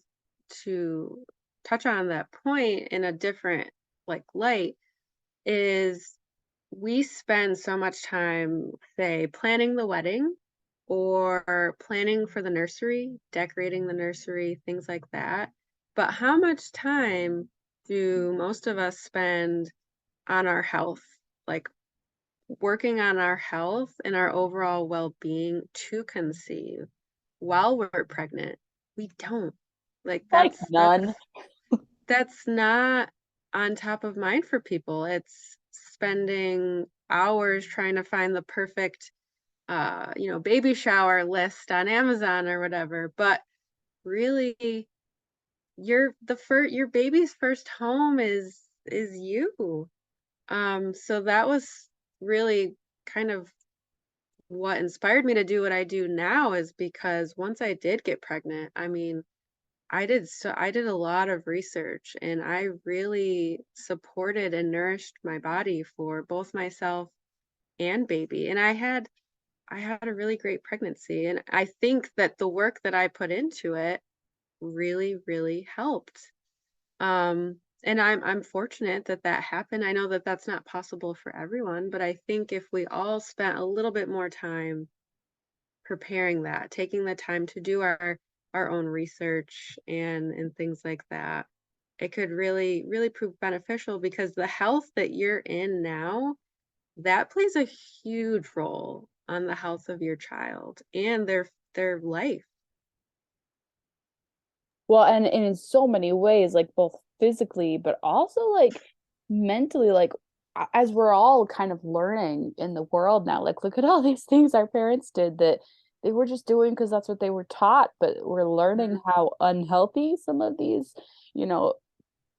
to touch on that point in a different like light is we spend so much time, say, planning the wedding or planning for the nursery, decorating the nursery, things like that. But how much time do most of us spend on our health, like working on our health and our overall well-being to conceive while we're pregnant? We don't. Like Like that's none. that's not on top of mind for people. It's spending hours trying to find the perfect baby shower list on Amazon or whatever. But really your baby's first home is you. So that was really kind of what inspired me to do what I do now is because once I did get pregnant, I mean, I did a lot of research and I really supported and nourished my body for both myself and baby. And I had a really great pregnancy and I think that the work that I put into it really really helped. And I'm fortunate that that happened. I know that that's not possible for everyone, but I think if we all spent a little bit more time preparing that, taking the time to do our own research and things like that, it could really really prove beneficial because the health that you're in now, that plays a huge role on the health of your child and their life. Well, and in so many ways, like both physically, but also like mentally, like as we're all kind of learning in the world now, like look at all these things our parents did that they were just doing because that's what they were taught, but we're learning Mhm. how unhealthy some of these, you know,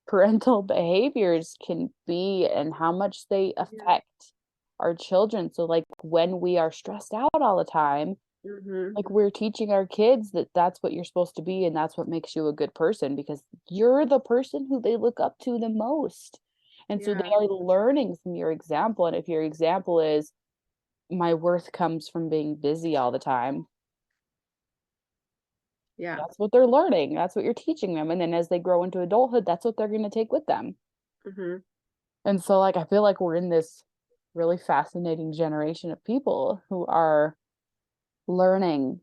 parental behaviors can be and how much they Yeah. affect our children. So like when we are stressed out all the time, Mm-hmm. Like we're teaching our kids that that's what you're supposed to be and that's what makes you a good person because you're the person who they look up to the most. And so they Yeah. are learning from your example. And if your example is my worth comes from being busy all the time, Yeah. that's what they're learning. That's what you're teaching them. And then as they grow into adulthood, that's what they're going to take with them. Mm-hmm. And so like I feel like we're in this really fascinating generation of people who are learning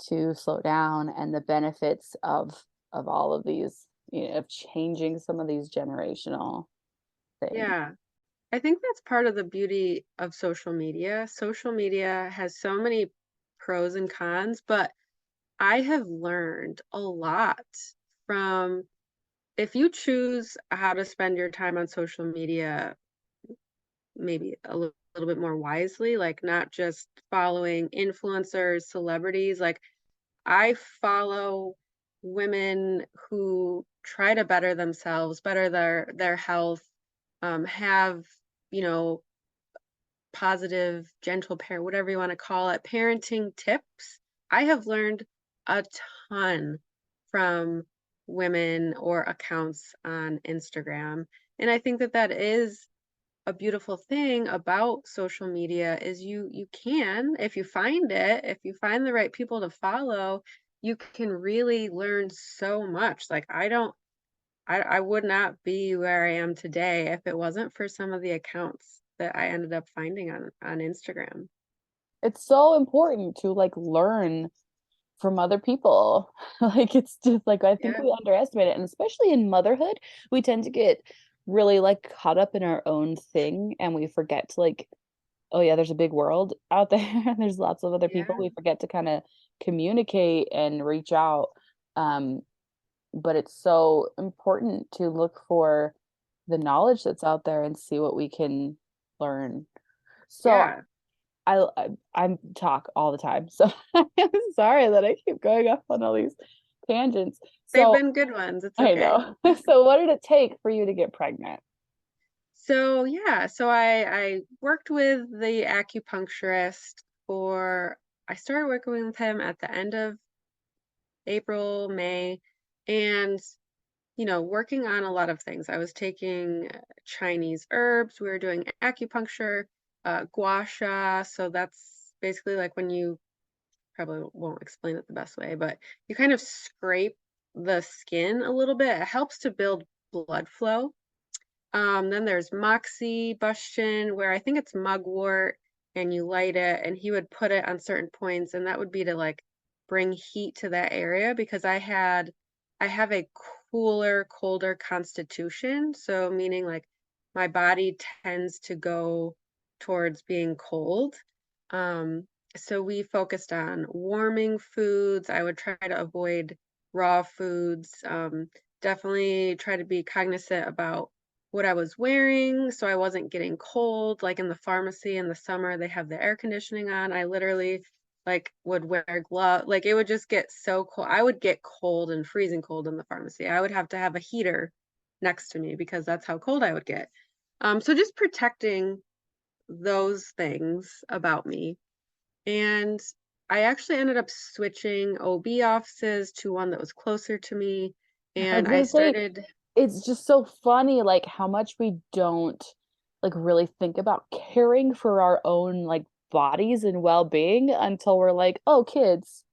to slow down and the benefits of all of these, of changing some of these generational things. Yeah. I think that's part of the beauty of social media. Social media has so many pros and cons, but I have learned a lot from if you choose how to spend your time on social media, maybe little bit more wisely, like not just following influencers, celebrities. Like I follow women who try to better themselves, better their health, have, you know, positive, gentle parent, whatever you want to call it, parenting tips. I have learned a ton from women or accounts on Instagram. And I think that that is a beautiful thing about social media is you can, if you find it, if you find the right people to follow, you can really learn so much. Like I would not be where I am today if it wasn't for some of the accounts that I ended up finding on Instagram. It's so important to like learn from other people. Like it's just like I think Yeah, we underestimate it. And especially in motherhood, we tend to get really like caught up in our own thing and we forget to like, oh yeah, there's a big world out there and there's lots of other people. yeah, We forget to kind of communicate and reach out. Um, but it's so important to look for the knowledge that's out there and see what we can learn. So yeah. I talk all the time. So I'm sorry that I keep going off on all these tangents. They've So been good ones. It's I okay. know. So what did it take for you to get pregnant? So yeah, so I worked with the acupuncturist for I started working with him at the end of April, May, and working on a lot of things. I was taking Chinese herbs, we were doing acupuncture, gua sha. So that's basically like when you probably won't explain it the best way, but you kind of scrape the skin a little bit. It helps to build blood flow. Then there's moxie bustion, where I think it's mugwort, and you light it, and he would put it on certain points, and that would be to like bring heat to that area because I have a cooler, colder constitution. So meaning like my body tends to go towards being cold. So we focused on warming foods. I would try to avoid raw foods. Definitely try to be cognizant about what I was wearing so I wasn't getting cold. Like in the pharmacy in the summer, they have the air conditioning on. I literally like would wear gloves. Like it would just get so cold. I would get cold and freezing cold in the pharmacy. I would have to have a heater next to me because that's how cold I would get. So just protecting those things about me. And I actually ended up switching OB offices to one that was closer to me. I was And I gonna say started, it's just so funny like how much we don't like really think about caring for our own like bodies and well-being until we're like, oh, kids.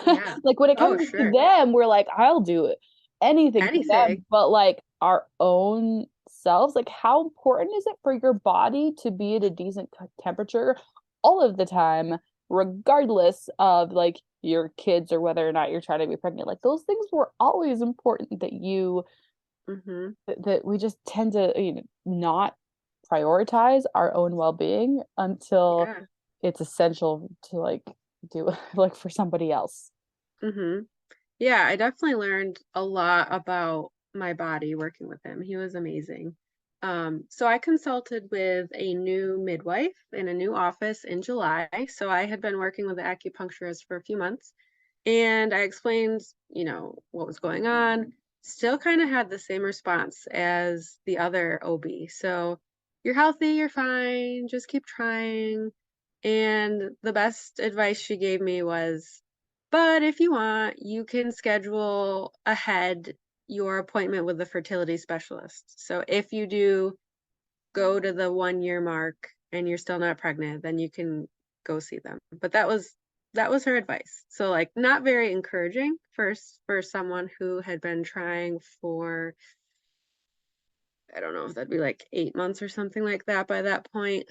yeah. Like when it Oh, comes to sure. them, we're like, I'll do it, anything for them. Anything. But like our own selves, like how important is it for your body to be at a decent temperature all of the time, regardless of like your kids or whether or not you're trying to be pregnant? Like those things were always important that Hmm. that we just tend to not prioritize our own well-being until Yeah. it's essential to like do like for somebody else. Hmm. Yeah, I definitely learned a lot about my body working with him. He was amazing. So I consulted with a new midwife in a new office in July. So I had been working with the acupuncturist for a few months, and I explained, what was going on. Still kind of had the same response as the other OB. So you're healthy, you're fine, just keep trying. And the best advice she gave me was, but if you want, you can schedule ahead your appointment with the fertility specialist. So if you do go to the 1 year mark and you're still not pregnant, then you can go see them. But that was her advice. So like not very encouraging for someone who had been trying for, I don't know if that'd be like 8 months or something like that by that point.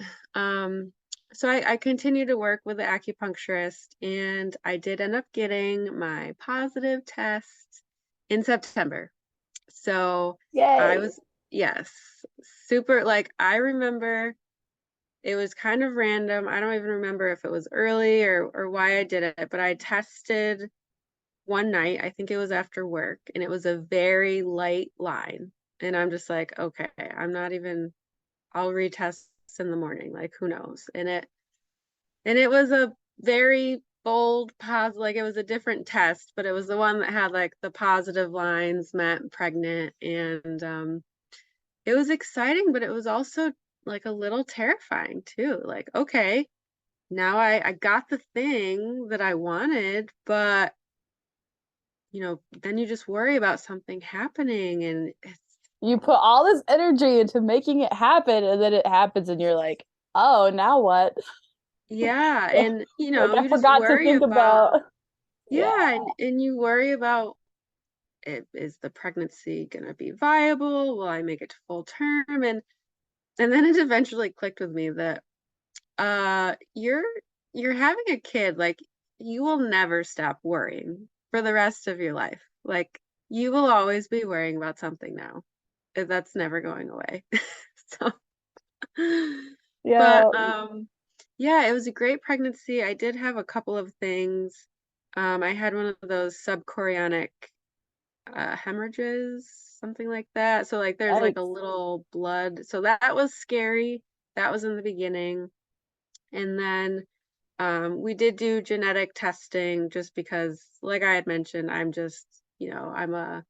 So I continued to work with the acupuncturist, and I did end up getting my positive test in September. So I Yay. was, yes, super, like I remember it was kind of random. I don't even remember if it was early or why I did it, but I tested one night. I think it was after work, and it was a very light line. And I'm just like, okay, I'll retest in the morning. Like, who knows? And it was a very bold positive, like it was a different test, but it was the one that had like the positive lines, meant pregnant. And it was exciting, but it was also like a little terrifying too. Like, okay, now I got the thing that I wanted, but then you just worry about something happening, and it's, You put all this energy into making it happen, and then it happens, and you're like, oh, now what? yeah, and Like I you just forgot to worry think about, about, yeah. yeah, and you worry about, is the pregnancy gonna be viable? Will I make it to full term? And then it eventually clicked with me that you're having a kid, like you will never stop worrying for the rest of your life. Like you will always be worrying about something now. That's never going away. So but Yeah, yeah, it was a great pregnancy. I did have a couple of things. I had one of those subchorionic hemorrhages, something like that. So like there's like a yikes. little blood. So that was scary. That was in the beginning. And then we did do genetic testing just because, like I had mentioned, I'm a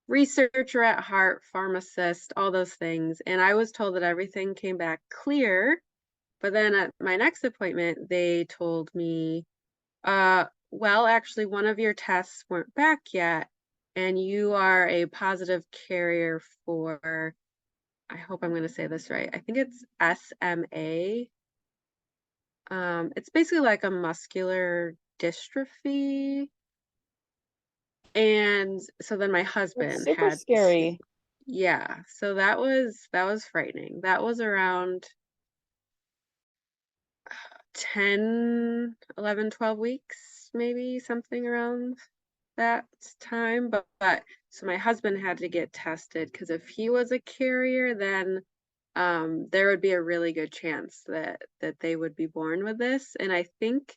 researcher at heart, pharmacist, all those things. And I was told that everything came back clear. But then at my next appointment, they told me, well, actually, one of your tests weren't back yet, and you are a positive carrier for, I hope I'm going to say this right. I think it's SMA. It's basically like a muscular dystrophy. And so then my That's husband super had to, scary. yeah, so that was frightening. That was around 10, 11, 12 weeks, maybe something around that time. But so my husband had to get tested because if he was a carrier, then there would be a really good chance that they would be born with this. And I think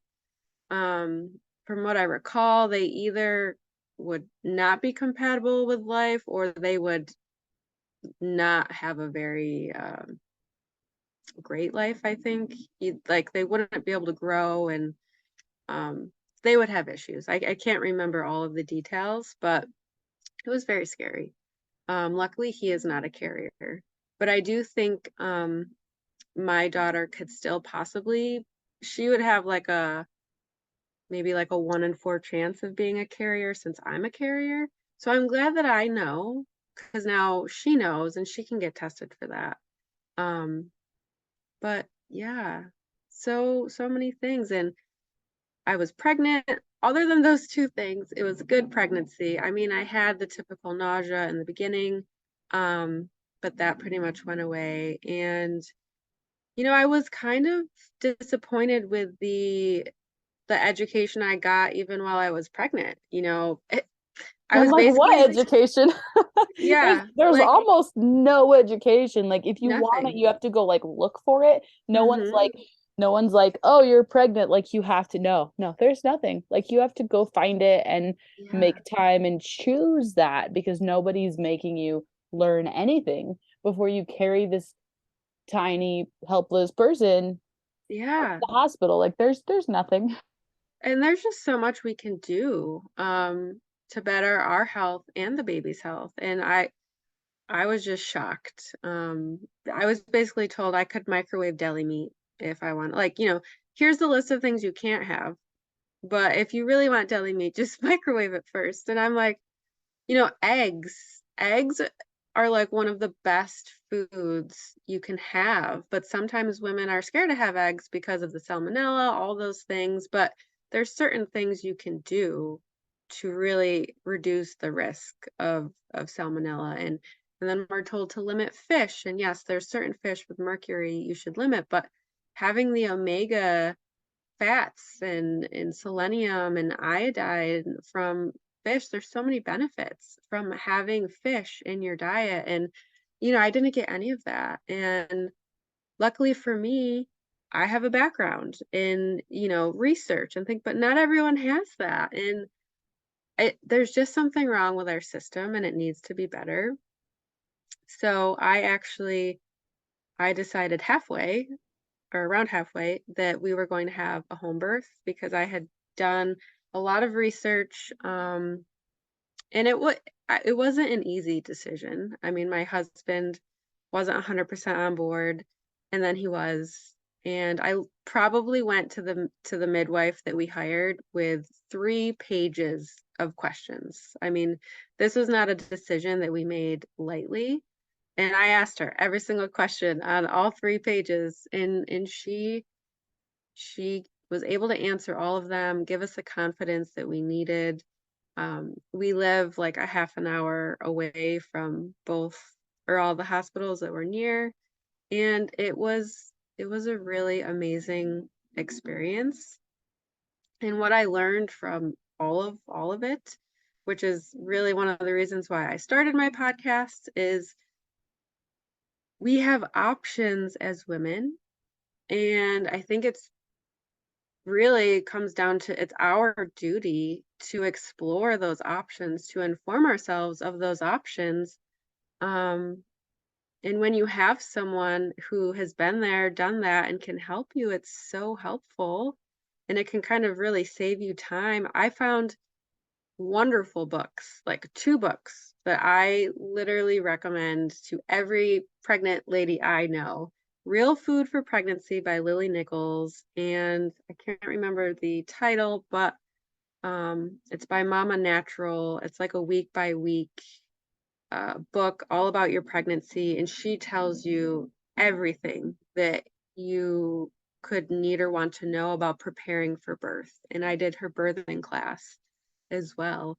from what I recall, they either would not be compatible with life or they would not have a very great life, I think. Like they wouldn't be able to grow, and um, they would have issues. I can't remember all of the details, but it was very scary. Luckily, he is not a carrier, but I do think my daughter could still possibly, she would have like maybe like a 1 in 4 chance of being a carrier since I'm a carrier. So I'm glad that I know because now she knows and she can get tested for that. Um, but yeah, so many things. And I was pregnant. Other than those two things, it was a good pregnancy. I mean, I had the typical nausea in the beginning, but that pretty much went away. And I was kind of disappointed with the education I got even while I was pregnant. I I'm was like, what basically, education? there's yeah, there's like almost no education. Like if you want it, nothing. you have to go like look for it. Hmm. No one's like, oh, you're pregnant. Like you have to know. No, there's nothing. Like you have to go find it and Yeah, make time and choose that because nobody's making you learn anything before you carry this tiny, helpless person to yeah. the hospital. Like there's nothing. And there's just so much we can do to better our health and the baby's health. And I was just shocked. I was basically told I could microwave deli meat if I want. Like, here's the list of things you can't have. But if you really want deli meat, just microwave it first. And I'm like, eggs. Eggs are like one of the best foods you can have, but sometimes women are scared to have eggs because of the salmonella, all those things. But there's certain things you can do to really reduce the risk of salmonella. And then we're told to limit fish. And yes, there's certain fish with mercury you should limit, but having the omega fats and selenium and iodine from fish. There's so many benefits from having fish in your diet. And, I didn't get any of that. And luckily for me, I have a background in, research and think, but not everyone has that. And there's just something wrong with our system and it needs to be better. So I decided halfway or around halfway that we were going to have a home birth because I had done a lot of research, and it wasn't an easy decision. I mean, my husband wasn't 100% on board, and then he was, and I probably went to the midwife that we hired with 3 pages of questions. I mean, this was not a decision that we made lightly. And I asked her every single question on all 3 pages, and she was able to answer all of them, give us the confidence that we needed. We live like a half an hour away from both or all the hospitals that were near, and it was a really amazing experience. And what I learned from all of it, which is really one of the reasons why I started my podcast, is we have options as women. And I think it's really comes down to it's our duty to explore those options, to inform ourselves of those options. Um, and when you have someone who has been there, done that, and can help you, it's so helpful. And it can kind of really save you time. I found wonderful books, like 2 books that I literally recommend to every pregnant lady I know. Real Food for Pregnancy by Lily Nichols, and I can't remember the title, but it's by Mama Natural. It's like a week by week book all about your pregnancy, and she tells you everything that you could need or want to know about preparing for birth. And I did her birthing class as well.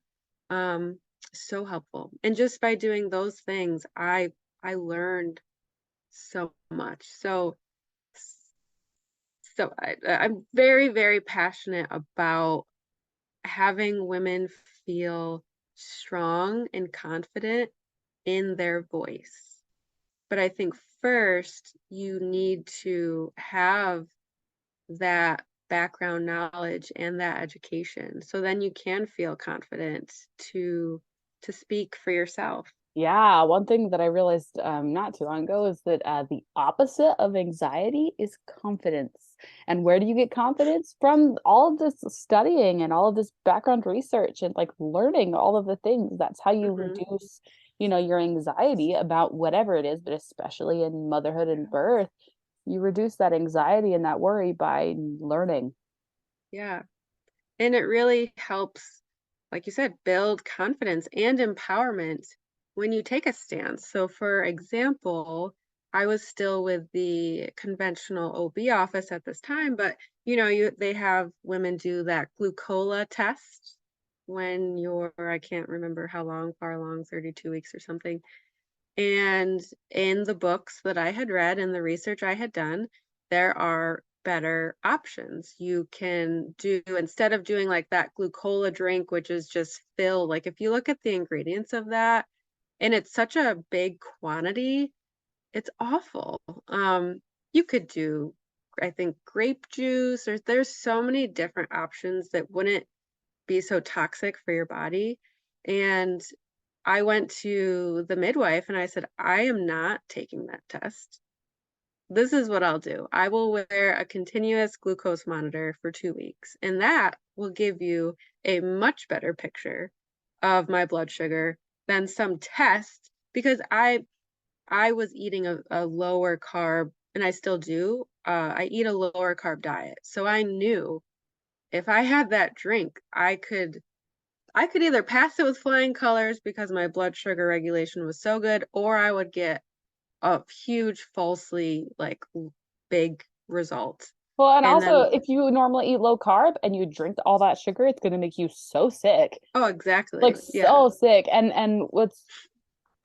Um, so helpful. And just by doing those things, I learned so much. I'm very, very passionate about having women feel strong and confident in their voice. But I think first you need to have that background knowledge and that education. So then you can feel confident to speak for yourself. Yeah, one thing that I realized not too long ago is that the opposite of anxiety is confidence. And where do you get confidence? From all of this studying and all of this background research and like learning all of the things. That's how you Hmm. reduce, your anxiety about whatever it is, but especially in motherhood and birth, you reduce that anxiety and that worry by learning. Yeah. And it really helps, like you said, build confidence and empowerment when you take a stance. So, for example, I was still with the conventional OB office at this time, but they have women do that glucola test when you're, I can't remember how long, far along, 32 weeks or something. And in the books that I had read and the research I had done, there are better options. You can do, instead of doing like that glucola drink, which is just filled, like if you look at the ingredients of that, and it's such a big quantity, it's awful. You could do, I think, grape juice, or there's so many different options that wouldn't be so toxic for your body. And I went to the midwife and I said, I am not taking that test. This is what I'll do. I will wear a continuous glucose monitor for 2 weeks, and that will give you a much better picture of my blood sugar than some test because I was eating a lower carb, and I still do, I eat a lower carb diet. So I knew if I had that drink, I could either pass it with flying colors because my blood sugar regulation was so good, or I would get a huge falsely like big result. Well, and And also, then, if you normally eat low carb and you drink all that sugar, it's going to make you so sick, oh, like exactly. Yeah. so sick. And what's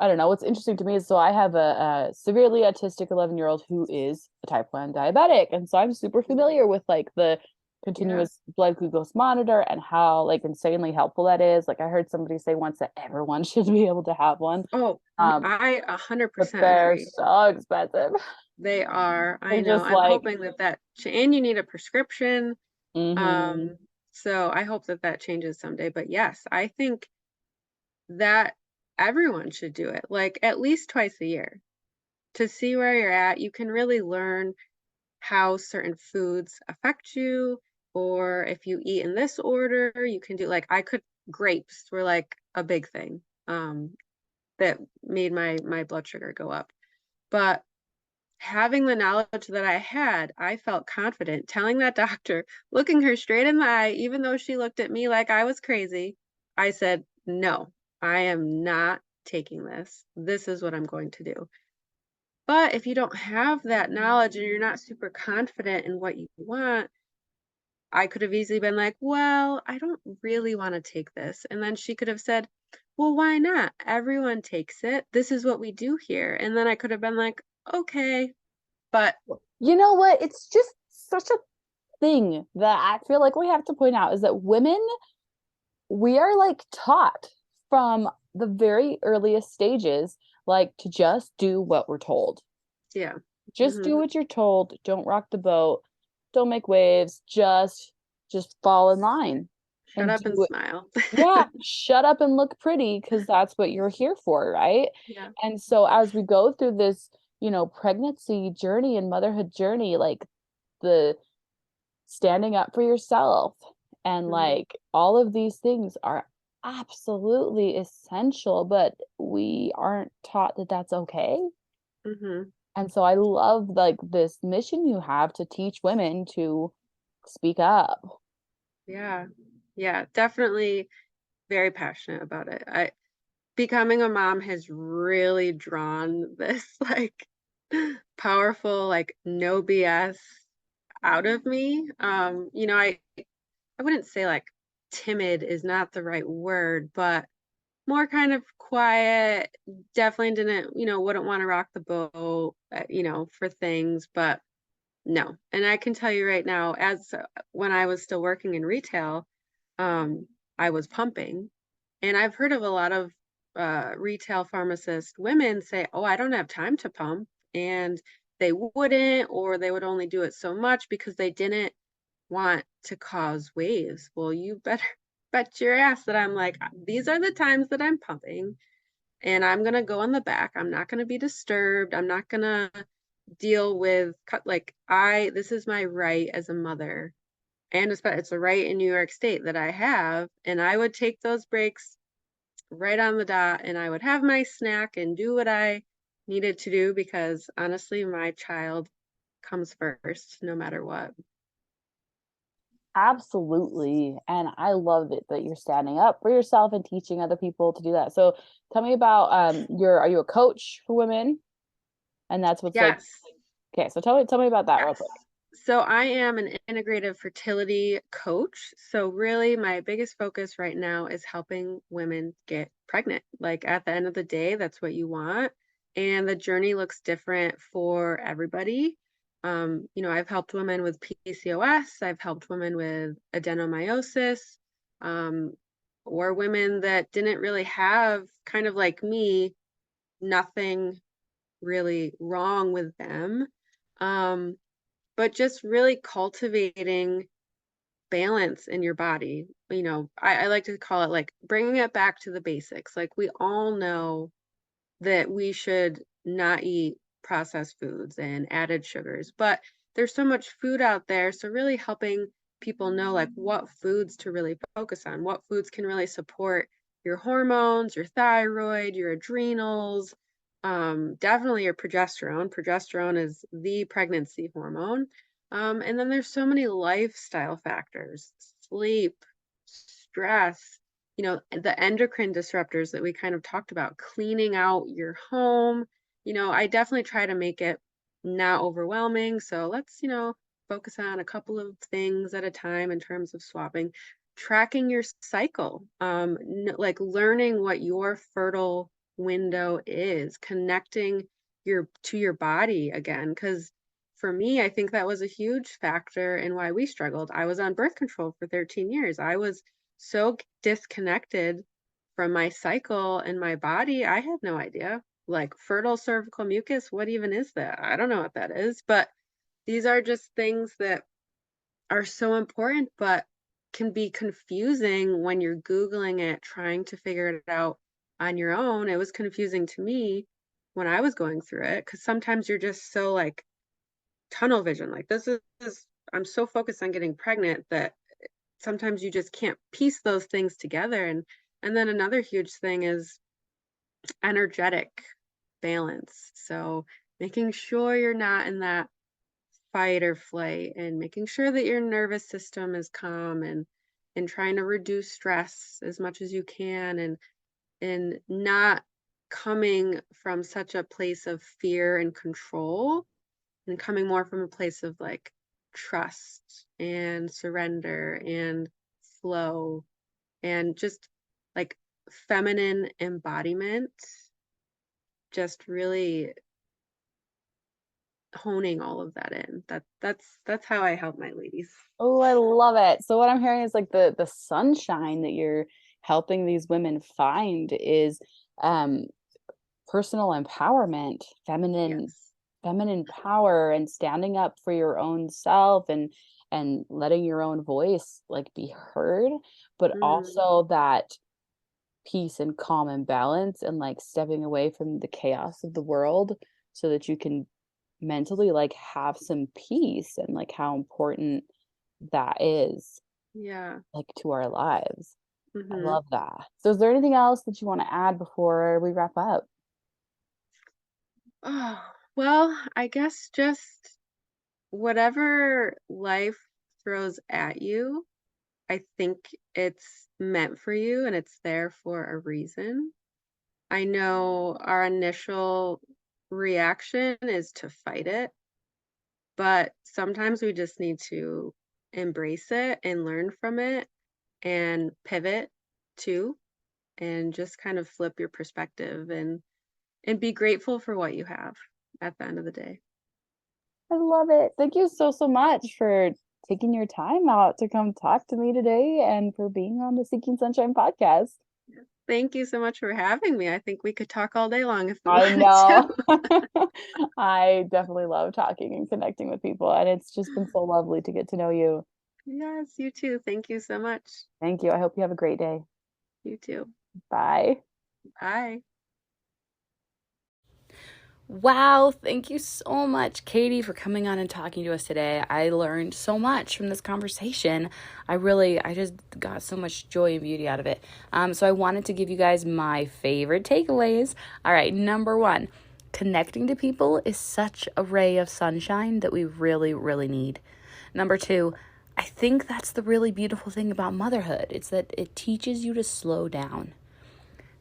I don't know, what's interesting to me is so I have a severely autistic 11-year-old who is a type 1 diabetic. And so I'm super familiar with like the Yeah. continuous blood glucose monitor and how like insanely helpful that is. Like I heard somebody say once that everyone should be able to have one. Oh, Um, I but 100% they're agree. so expensive. They are. I They're know. just I'm like, hoping and you need a prescription. mm-hmm. So I hope that that changes someday. But yes, I think that everyone should do it, like at least twice a year to see where you're at. You can really learn how certain foods affect you, or if you eat in this order, you can do like grapes were like a big thing that made my blood sugar go up. But having the knowledge that I had, I felt confident telling that doctor, looking her straight in the eye, even though she looked at me like I was crazy. I said, no, I am not taking this. This is what I'm going to do. But if you don't have that knowledge and you're not super confident in what you want, I could have easily been like, well, I don't really want to take this. And then she could have said, well, why not? Everyone takes it. This is what we do here. And then I could have been like, okay. But You know what? It's just such a thing that I feel like we have to point out is that women, we are like taught from the very earliest stages, like to just do what we're told. yeah. Just do Hmm. what you're told. Don't rock the boat. Don't make waves. Just fall in line Shut and up and do it. smile. Yeah, shut up and look pretty because that's what you're here for, right? Yeah. And so as we go through this, pregnancy journey and motherhood journey, like the standing up for yourself and Hmm. like all of these things are absolutely essential, but we aren't taught that that's okay. Hmm. And so I love like this mission you have to teach women to speak up. Yeah. Yeah. Definitely very passionate about it. I Becoming a mom has really drawn this like powerful, like no BS out of me. I wouldn't say like timid is not the right word, but more kind of quiet. Definitely didn't, wouldn't want to rock the boat, for things, but no. And I can tell you right now, as when I was still working in retail, um, I was pumping, and I've heard of a lot of retail pharmacist women say, "Oh, I don't have time to pump," and they wouldn't, or they would only do it so much because they didn't want to cause waves. Well, you better bet your ass that I'm like, these are the times that I'm pumping, and I'm gonna go in the back. I'm not gonna be disturbed. I'm not gonna deal with like this is my right as a mother, and it's a right in New York State that I have, and I would take those breaks right on the dot, and I would have my snack and do what I needed to do because honestly, my child comes first no matter what. Absolutely. And I love it that you're standing up for yourself and teaching other people to do that. So tell me about are you a coach for women? And that's what's like, Yes. okay, so tell me about that real Yes. quick. So I am an integrative fertility coach. So really my biggest focus right now is helping women get pregnant. Like at the end of the day, that's what you want. And the journey looks different for everybody. I've helped women with PCOS, I've helped women with adenomyosis, um, or women that didn't really have kind of like me, nothing really wrong with them. Um, but just really cultivating balance in your body. I like to call it like bringing it back to the basics. Like we all know that we should not eat processed foods and added sugars, but there's so much food out there. So really helping people know like what foods to really focus on, what foods can really support your hormones, your thyroid, your adrenals, Definitely your progesterone. Progesterone is the pregnancy hormone. And then there's so many lifestyle factors, sleep, stress, the endocrine disruptors that we kind of talked about, cleaning out your home. I definitely try to make it not overwhelming. So let's, focus on a couple of things at a time in terms of swapping, tracking your cycle, like learning what your fertile window is, connecting your body again. Because for me, I think that was a huge factor in why we struggled. I was on birth control for 13 years. I was so disconnected from my cycle and my body. I had no idea. Like fertile cervical mucus, what even is that? I don't know what that is. But these are just things that are so important, but can be confusing when you're Googling it, trying to figure it out on your own. It was confusing to me when I was going through it because sometimes you're just so like tunnel vision. Like I'm so focused on getting pregnant that sometimes you just can't piece those things together. And then another huge thing is energetic balance. So making sure you're not in that fight or flight and making sure that your nervous system is calm and trying to reduce stress as much as you can and not coming from such a place of fear and control and coming more from a place of like trust and surrender and flow and just like feminine embodiment, just really honing all of that in. That's how I help my ladies. Oh, I love it. So what I'm hearing is like the sunshine that you're helping these women find is um personal empowerment, Yes. feminine power, and standing up for your own self and letting your own voice like be heard, but Mm, also that peace and calm and balance and like stepping away from the chaos of the world so that you can mentally like have some peace, and like how important that is yeah. like to our lives. I Hmm. love that. So is there anything else that you want to add before we wrap up? Oh, well, I guess just whatever life throws at you, I think it's meant for you and it's there for a reason. I know our initial reaction is to fight it, but sometimes we just need to embrace it and learn from it and pivot too, and just kind of flip your perspective and be grateful for what you have at the end of the day. I love it. Thank you so much for taking your time out to come talk to me today and for being on the Seeking Sunshine podcast. Thank you so much for having me. I think we could talk all day long if we I wanted to. know. I definitely love talking and connecting with people, and it's just been so lovely to get to know you. Yes, you too. Thank you so much. Thank you. I hope you have a great day. You too. Bye. Bye. Wow, thank you so much, Katie, for coming on and talking to us today. I learned so much from this conversation. I just got so much joy and beauty out of it. So I wanted to give you guys my favorite takeaways. All right, number one, connecting to people is such a ray of sunshine that we really need. Number two, I think that's the really beautiful thing about motherhood. It's that it teaches you to slow down.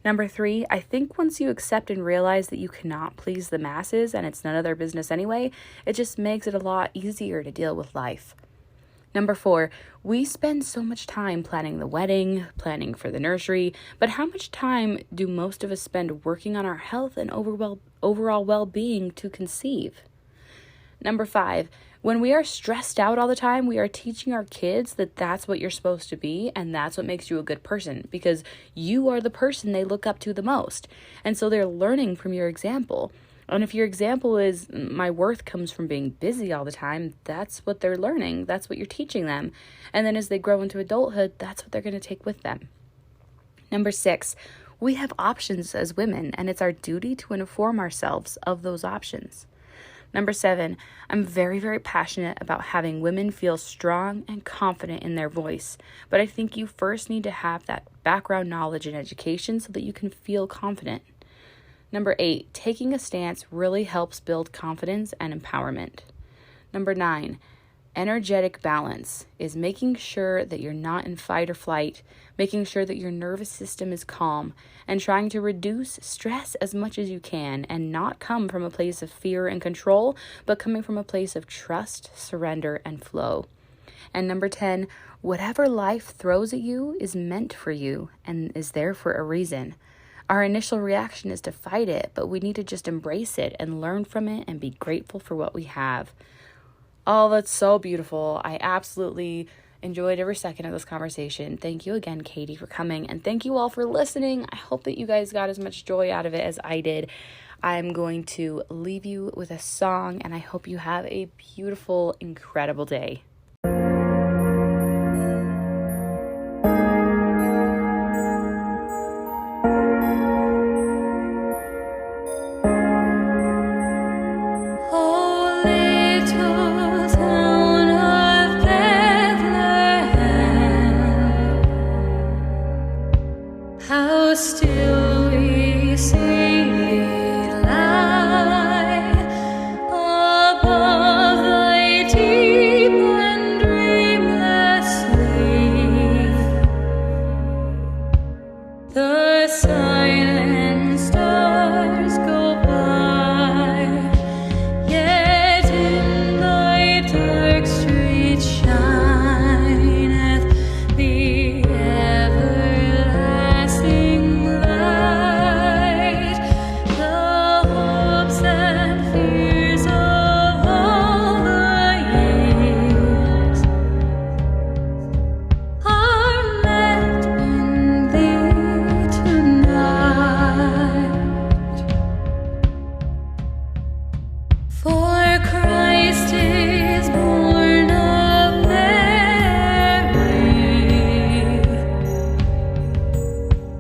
Number three, I think once you accept and realize that you cannot please the masses and it's none of their business anyway, it just makes it a lot easier to deal with life. Number four, we spend so much time planning the wedding, planning for the nursery, but how much time do most of us spend working on our health and overall well-being to conceive? Number five, when we are stressed out all the time, we are teaching our kids that that's what you're supposed to be and that's what makes you a good person because you are the person they look up to the most. And so they're learning from your example. And if your example is my worth comes from being busy all the time, that's what they're learning. That's what you're teaching them. And then as they grow into adulthood, that's what they're going to take with them. Number six, we have options as women, and it's our duty to inform ourselves of those options. Number seven, I'm very passionate about having women feel strong and confident in their voice, but I think you first need to have that background knowledge and education so that you can feel confident. Number 8, taking a stance really helps build confidence and empowerment. Number 9, energetic balance is making sure that you're not in fight or flight, making sure that your nervous system is calm, and trying to reduce stress as much as you can and not come from a place of fear and control, but coming from a place of trust, surrender, and flow. And number 10, whatever life throws at you is meant for you and is there for a reason. Our initial reaction is to fight it, but we need to just embrace it and learn from it and be grateful for what we have. Oh, that's so beautiful. I absolutely enjoyed every second of this conversation. Thank you again, Katie, for coming. And thank you all for listening. I hope that you guys got as much joy out of it as I did. I'm going to leave you with a song, and I hope you have a beautiful, incredible day. Still we see it lie above thy deep and dreamless sleep. The silent stars go by, yet in thy dark streets shineth the everlasting light. The hopes and fears of all the years are met in thee tonight. For Christ is born of Mary,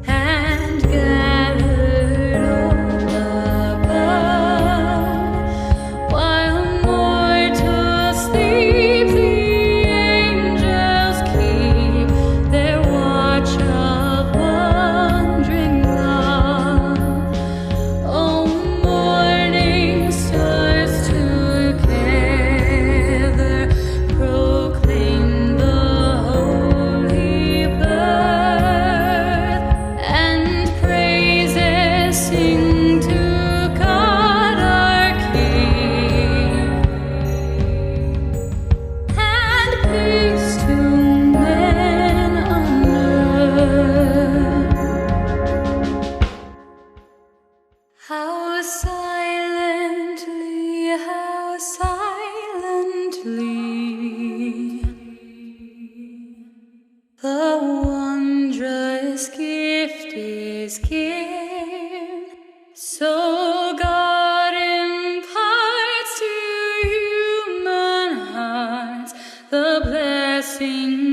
and gathered all above, while mortals sleep, the angels keep their watch of wondering love. Oh, morning stars together proclaim the holy birth, and praises sing to God our King, and peace to men on earth. How silently the wondrous gift is given. So God imparts to human hearts the blessing